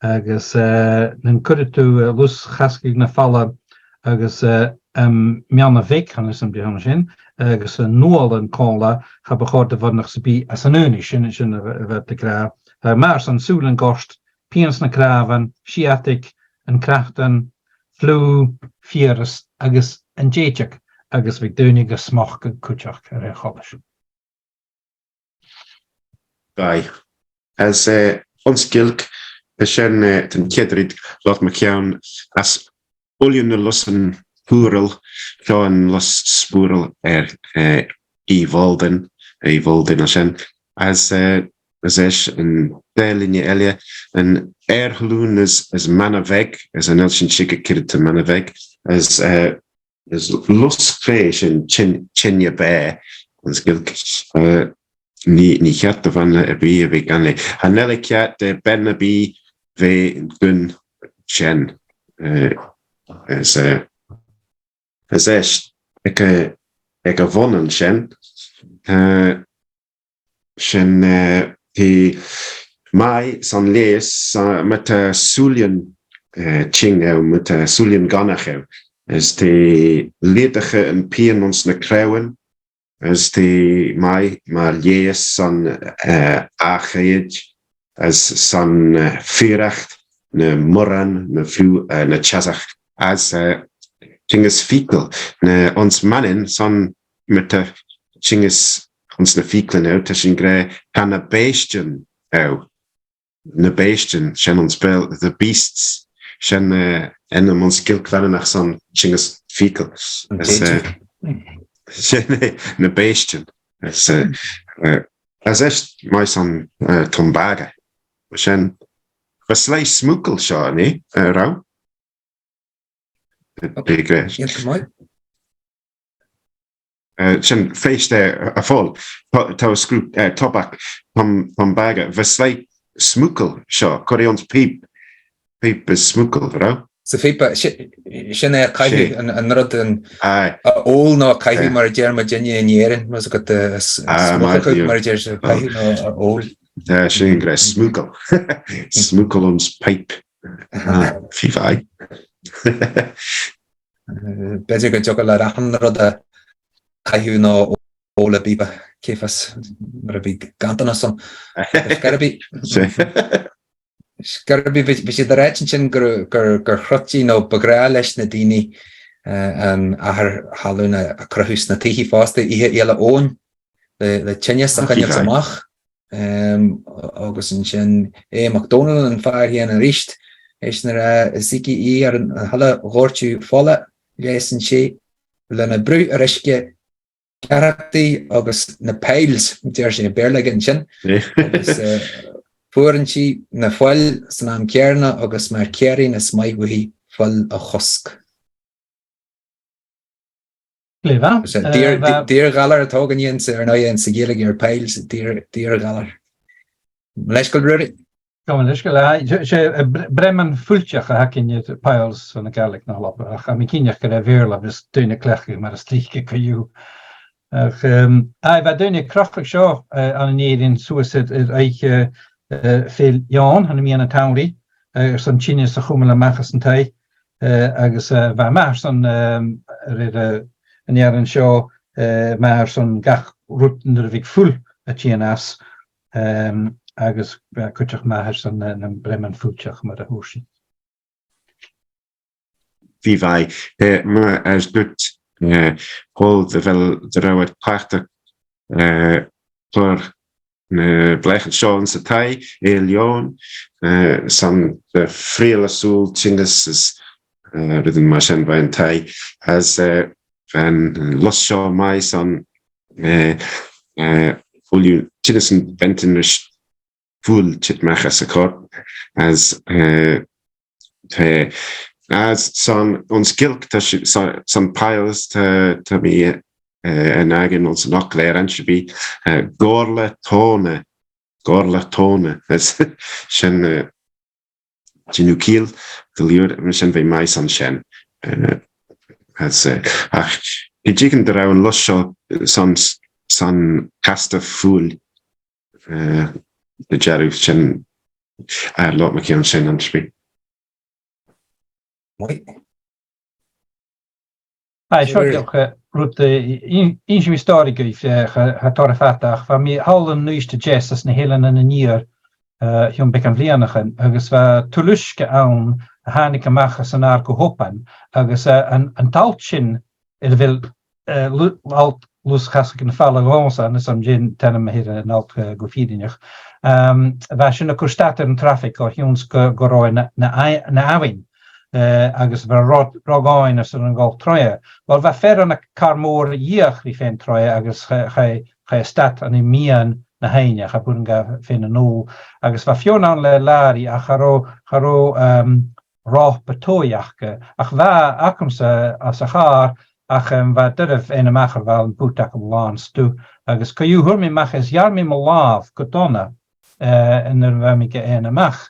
agus nan cuidir tú lus chascaigh na falla agus meanna bhéic an is an bhíonna sin agus an nual an cóla cha bechóirta bhannach sa bí as an úni sin sin a bheith de gra mars an súlan gost pians na cravan siatic an crachtan flú fieras agus an jéiteach agus bhíh dúnig go smach go cúteach ar a cholas. Bai. As ons gilk, sin den Cedrid Pól Mac Cana as Ulian na Lussyn púral, Cean Lus spúral I Volden a sin, as is an délinne eile, an halún is manna veg, as an elsin siga kirta manna veg, as lus fé sin chinne bé, ons gilk, ní cheart van a bí a bhí ganle. Han nelle ceart benna bí ve gun sin as ag a bhonan sin sin hí mai san leis met a súlian tjing met a súlian ganach is die ledige en pien ons na krauwen is die mai maar lees san ageid as san vierrecht na morran na vloe na chazach as chinges fikel na ons mannen san met de chinges ons na fikelen uit as in gre kan na beesten na beesten shen ons spel the beasts shen en ons gilkwannen nach san chinges fikel na beesten as echt mai san tombaga shen verslei smoekel sha nee rauw sin feest a fall tá screw tobak van baga verslei smoekel sha Koreans peep is smoekel rauw so fipa sin caihi an rud an all ná caihi mar derma Jenny in jaren mas got mar der caihi ná all sin gre smoekel smoekel ons pipe fifai better go joggle la rahan rud a caihi ná all a biba kefas mar a big gantana son Scarbi vi the rechen gur chrotí no bagra leis na dini an ahar haluna a crahus na tihi faste ihe ela own the chinnes a kan samach agus sin McDonald an fire hier an richt is er siki ar an halle hortu folle lesen sé le na bru a riske characti agus na Paayls der sin berlegen sin Fuan si na foiil san am cearna agus mar cearí na smaighuí foiil a chosk. Dír galar a tógan jens ar na jens a Gaelic ar Paayl dír galar. Leis go ruúri? Come leis go sé breman fulteach a hacinne Paayls van na Gaelic na lop a mi cineach go a bhéirla vis dúine clechu mar a slíke caú. Bheit dúine crachfach seo an éidirn suasid eich féil Ján han mi an a tauri san Chine sa chumala machas an tai agus bheit mar san an jaran seo mar san gach rúten er vik full a TNS agus kuteach mar san an bremen futeach mar a húsin. Wie wij maar as gut hol de wel de rouwet prachtig voor blijven showen se tai Leon san de frele soul chingus is ridden mar bij een tai as van los show mai san vol you chinesen bentenish full chit machas a kort as As ons gilk son Paayl to me en agin ons nachléir an should be gorla tone as sin Ginu Kiel de liur sin ve mais an shen as ach jigen der an lusho son casta fool de jaruf sin lot mak an sin an should be Sure, roet inge historica het torfatach van mi halen nuiste jazz as na helen en nier hion bekan vlianachen agus va tuluske aan hanike machas an arco hoppen agus an talchin wil alt lus gasken fallen gonsa as am gin tenem hier en alt gofidinich va sin ko stater en traffic o hions goroi na awin agus var rogáin as an gáil troie. Wel va fer an a carmór íoch vi féin troie agus cha stat an I mian na haine cha bún ga féin an nó agus va fion an le lári a charó rách betóiachke ach va akumse as a char ach va dyrf ein amachar val an bútach am láns tú agus ca jú hurmi mach is jaar mi mal láf gotonna in er va mi ge ein amach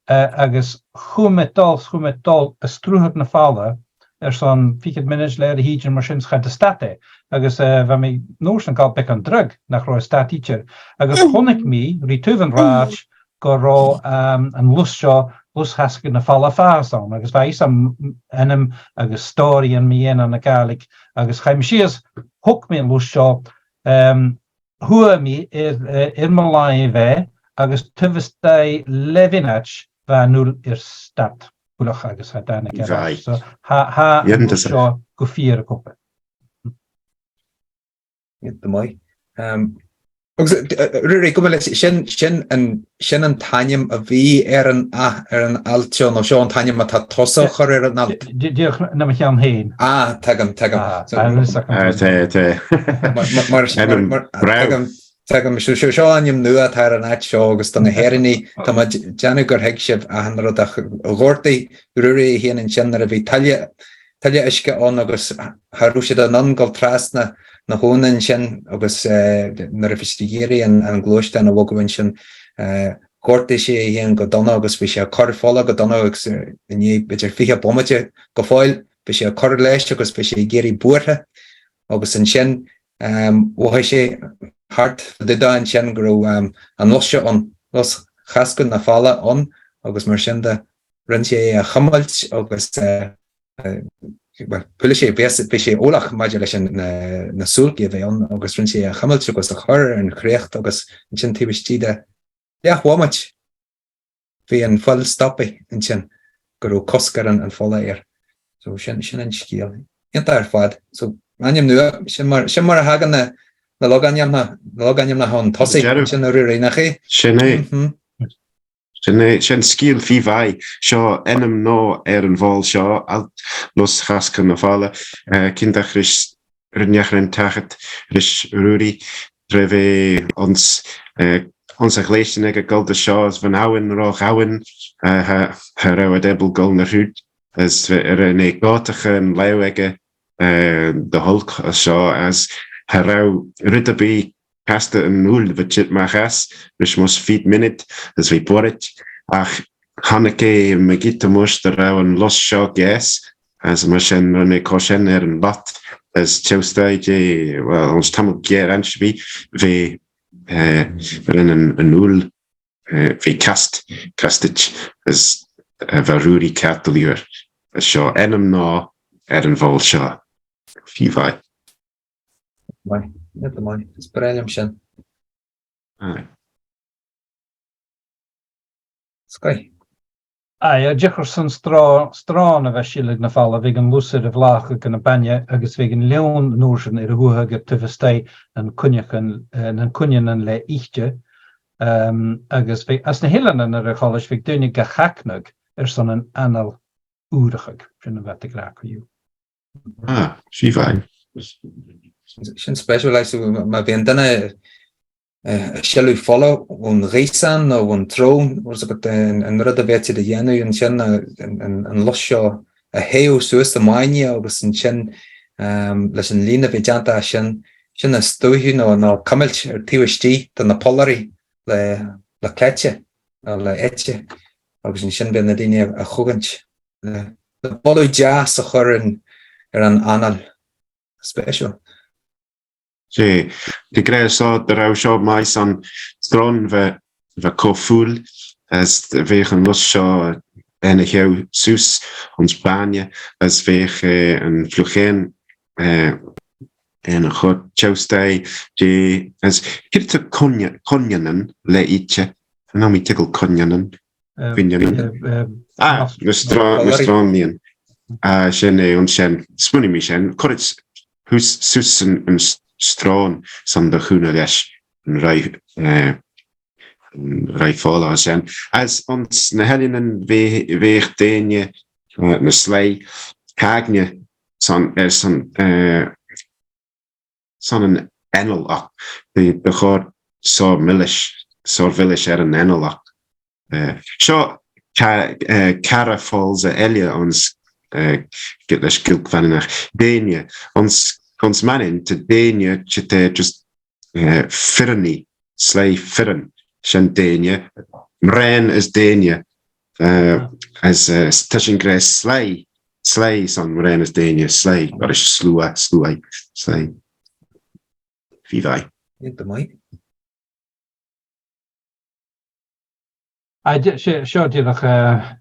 agus chumetol a strúhad na fála son fiad minutes le a híidir mar sin cha de state agus va mi nóir an gal be an drug nach roi statíir agus chonig mi rí tuvan rách go rá an lusseo lus hascin na fála fáán agus bha am enam agus stóí an mi an na Gaelic agus chaim sias hog mi an lusseo hua mi mar láin bheith agus tuvastá levinach va nul stat bulach agus ha dana so ha go fier koppe de mai Ruairidh go sin an taim a bhí an altio no seo an taim a tá tosa chur an alt. Díoch na me an héin. Tegam. Tegam seo anim nua tar an ait seo agus don na herinní tá Janu gur heag sibh a han rodach ghortaí Ruairidh hían an sin ar a bhí taile isce an agus harú siad an angal trasna na hónan sin agus nar a fistigéri an glóiste an a bhgain sin ghortaí sé hían go donna agus bhí sé a cor fála go donna agus ní beidir fiche bommate go fáil bhí sé a cor leis agus bhí sé géirí buairthe agus an sin bhhaid sé hart de da an sin go an losse an los chascun na fála an agus mar sin de rinn sé a chamalt agus pulle sé be sé ólach maidir leis na súlgi bheith an agus rinn sé a chamalt agus a chur an chrécht agus an sin tíbistíide huamat bhí an fáil stoppi an sin go coscar an fála so sin an scíal Ionta ar fad so anim nua sin mar a hagan na loganiam na hon tosi sin a Ruairidh nach é sin scíal fi bhai seo enam nó an bháil seo los chascan na fála cindach ris rinneach rin tachat ris Ruairidh bheith ons a gléistin ag a gulda seo as van áin rách áin ha ra a debal gul na hrúd as an é gátacha an leo aige de hulk a seo as ha ra ridabí casta an núl bheit chit machas ris mos 5 minute as bhí borit ach hanake me gita mus de ra an los seo gas as mar sin runne coshen an lot as teustaide well ons tamil gear ansbi ve an núl ve castich as varúri catalier as seo enam ná an bhil seo fi bhai Mai, sprelim sin. Sky. Dechar san strán a bheith sílig na fála bhí an lúsir a bhlácha gan na banne agus bhí an leon nóirsin ar a bhuathag tuhastá an cuinean le íte agus as na héilean ar a cholis bhí duine go chacnag san an anal úrachaig sin a bheith gra goú. Sí bhain. Sin specialized ma bhíon dana Shall follow on Rusan or on Throne was got and rather better the Yanu and Chen and Lushaw a heo Suez the Mania was in Chen listen Lina Vijanta Shen a Stohin or no Kamilch or TWST than the Polary la Ketche or la Etche. I was in Shen Benedine a Hoganch. The Polo Jazz a Horan an Anal special. Sé, die krijgen zo de rouwshow mais aan stron we kofoel as wegen los zo en heel sus ons Spanje as wegen een vluggen en een goed Tuesday die as kirte konjanen le ietsje en dan met tikkel konjanen vind je we stronien Shen ons Shen spunny me Shen korrits hus sus en strawn san de groene les rij volle zijn als ons na helinnen weer denje na slei kagne san san een enel de god so millish so village een enel zo cara falls elia ons get les gilk van naar denje ons mannen te denje te just firni slei firn shen denje mren is denje as touching grace slei son mren is denje slei or is slei vivai The mic. Seo díach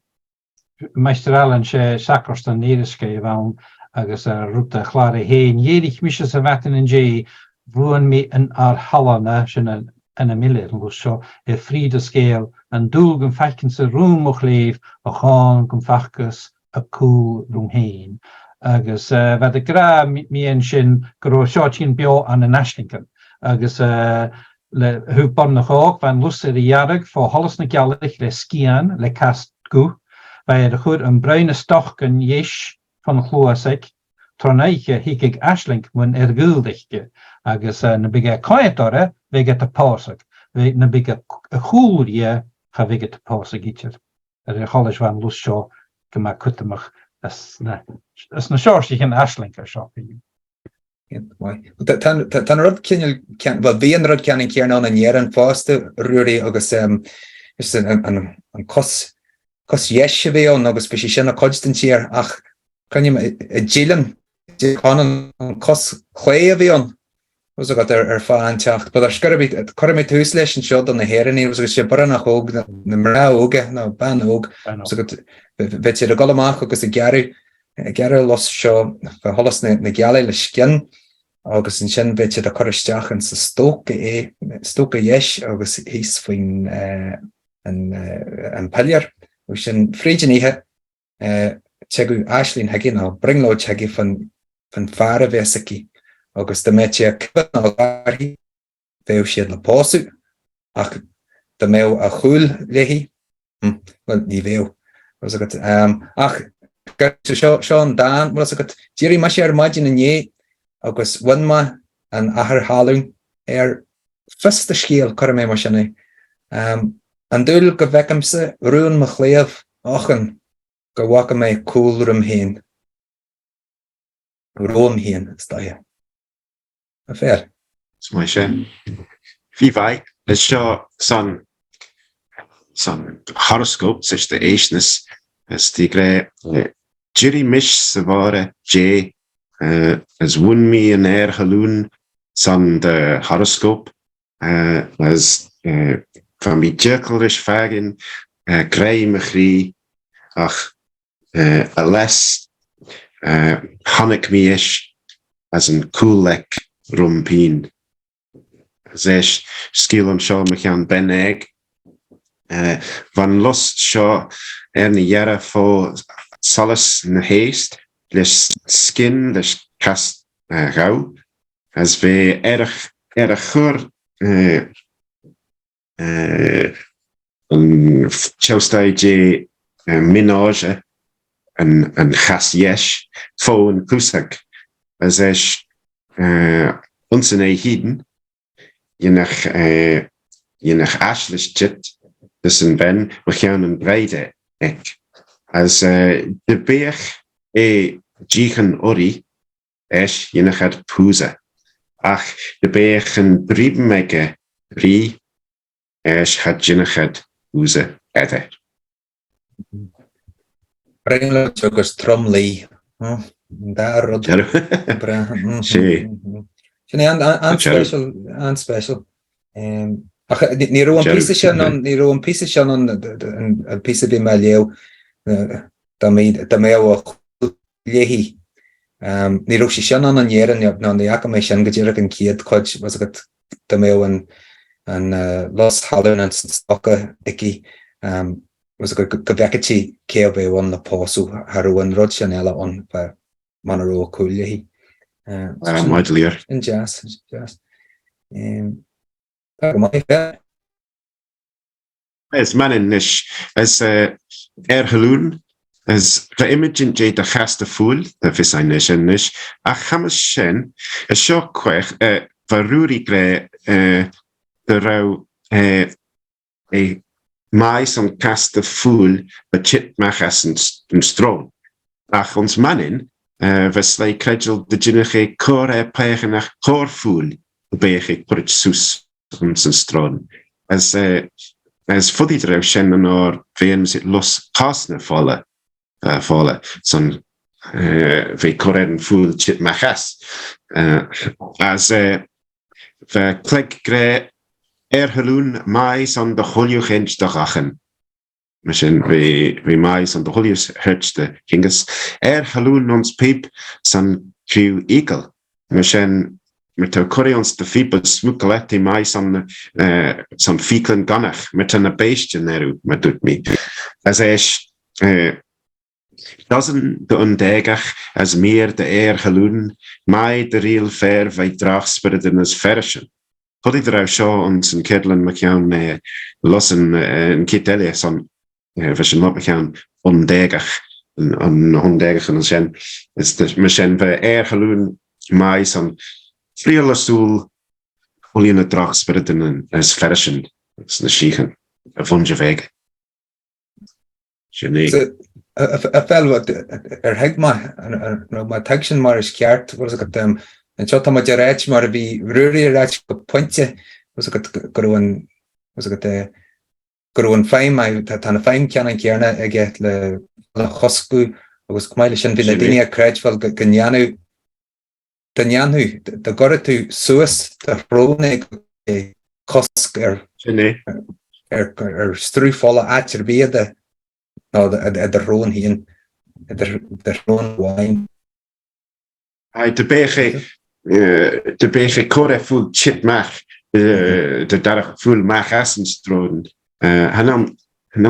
meisterálan sé sacrostan nírisce bhain agus ruta chláir héin. Dhéirich mis sa bhetain in dé bhuaan mí an ar hallanna sin ina milliir lu seo fríd a scéal an dúg an fecinn sa rúmach léh a cháin gom fachgus a cú rúm héin. Agus bheit a gra míon sin go seotín beo an an Ashlingan. Agus le húpon na chóg van Lussyn a jarrig fá hallas na Gaelic le skian le cast go by de chud an bruine stoch an yeis van chluasig tronaiche hiig Ashling mun guldigke agus na bige kaitore we get a pasig we na bige goelie ga we get a pasig itcher hallas van Lusshaw gema kutemach as na shortig in Ashling shopping. Tan rud can well bhí an rud cean cearn an éan fásta ruúí agus is an cos dhéise bhíon agus pe sin a codstan tíar ach chuine dílan an cos chlé a bhíon was got fáin techt, but scarabí choirmid túús leis an seo an na héirí was sé bar nach óg na mrá óge ná ban óg bheit sé a golamach agus a gearú los seo hallas na geala le skin agus an sin bit a choristeach an sa stoca dhéis agus hís faoin an peiliar sin frídin ihe teú Aislín hagin á bringlóid hagi fan fear a bhesaí agus de méid a cuí bhéh siad le pósú ach de mé a chúil léhí ní bhéh ach Sean Dan was got Jerry Masher margin in ye agus one ma an ahar halung first scale corme machine and dul go vekamse ruin machlev ochen go walk me cool room heen sta a fair it's my shame vivai let's show some horoscope such the ageness as the great Jerry Mish Savara J as won me an air haloon son the horoscope as van me jerkelish fagin grey machri ach a less hannik me ish as an coolek rumpin zesh skill on shaw mechan ben egg van lost shaw erni yara for Solace na haste, les skin, les cast gauw, as we erg chur een Tuesday minage en gas yes, voor kusek, as is onze hiden, Ynach ashlish chit, dus een ben, we gaan een breide ek. As de beech jichen ori, ynach had poeza. Ach, de beech een briebmeke ri, had ynach had poeza edde. Bringla chugus trumley. Daar rod. Special. Ni ro een piece shan on een piece bi ma leo da me o lehi ni ro si shan an jeren na de jak me shan gejirak en kiet coach was het da me an los hallen en stokke ekki was het gevekati kebe on the posu haru en rod chanela on man ro cool lehi Michael in jazz as man in nish as Geloon as the image in Jade Chasta Fool the Visai nish and nish a Hamas Shen a shock quech Varuri gre the row a mais on Casta Fool but chit machas and strong ach ons manin Veslei credjel de jinnige core peigenach core fool beig ik put sus ons en stron as fuddy drew shen or veins it los casne falle son ve corren fool chit machas as ve click gre Geloon mais on de holjugench de gachen Misschien we mais aan de holies hurtste kinges. Geloon ons peep san crew eagle. Misschien met de Koreans de fiep smokelette mais aan san fieklen ganach met een beestje neru met doet me. As dozen de ondegach as meer de Geloon mai de real fair wij draagspiriten as version. Tot ik eruit show ons een kedlen MacIleathain Lussyn een kitelle san we not gaan ondegach en zijn is dus misschien we Geloon mais aan vriele stoel hoe je het draagt spiriten as version is de schigen van je weg genie fel wat heg ma taction maar is kjart was ik het en zo maar gerecht maar wie Ruairidh op puntje was ik het Groen fijn maar dat aan fijn kan ik gerne get le khosku was kmailishan vinadinia crachval ganyanu danyanu de goratu sus de rone khosker strufolle atterbeerde nou de roon hien de roon wine hij de BG core full chit mag de daar full mag assen stroden han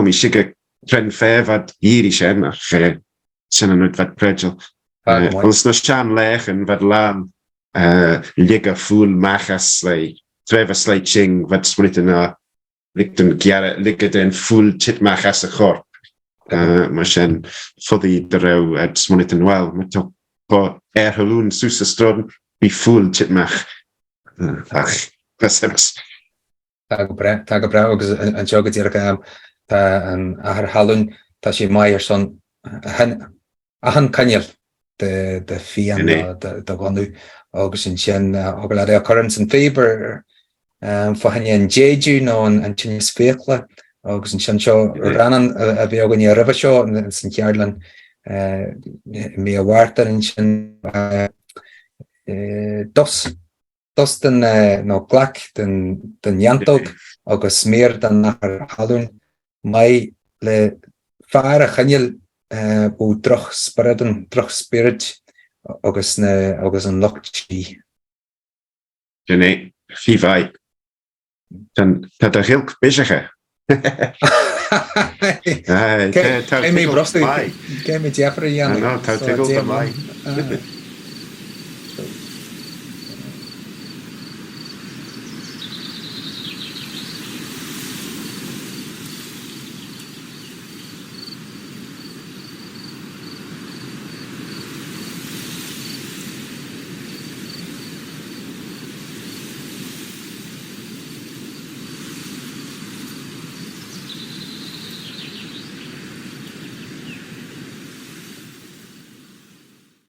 mi sikke tren fe wat Irish en ach zijn het wat prejel ons no chan legen wat laan ligge full magas lei treva sleiching wat spritten na likten giare ligge den full chit magas gorp maar zijn voor die drouw het smoliten wel met toch Geloon susse stroden be full chit mag ach was Tag bra agus an jogad ar an halún tá sé maiir son han canal de fian de ganú agus sin og le a currents an fever fa han an jeju no an tin spéle agus sin seo ranan a bhí gan a river seo in St. Jarlan mé a wartar in sin dos den no glak den jantog agus meer dan nach halún mai le fare chanel o droch spirit agus an lochchi nee fivai dan dat er heel bezige Ken me Jeffrey, ja. No,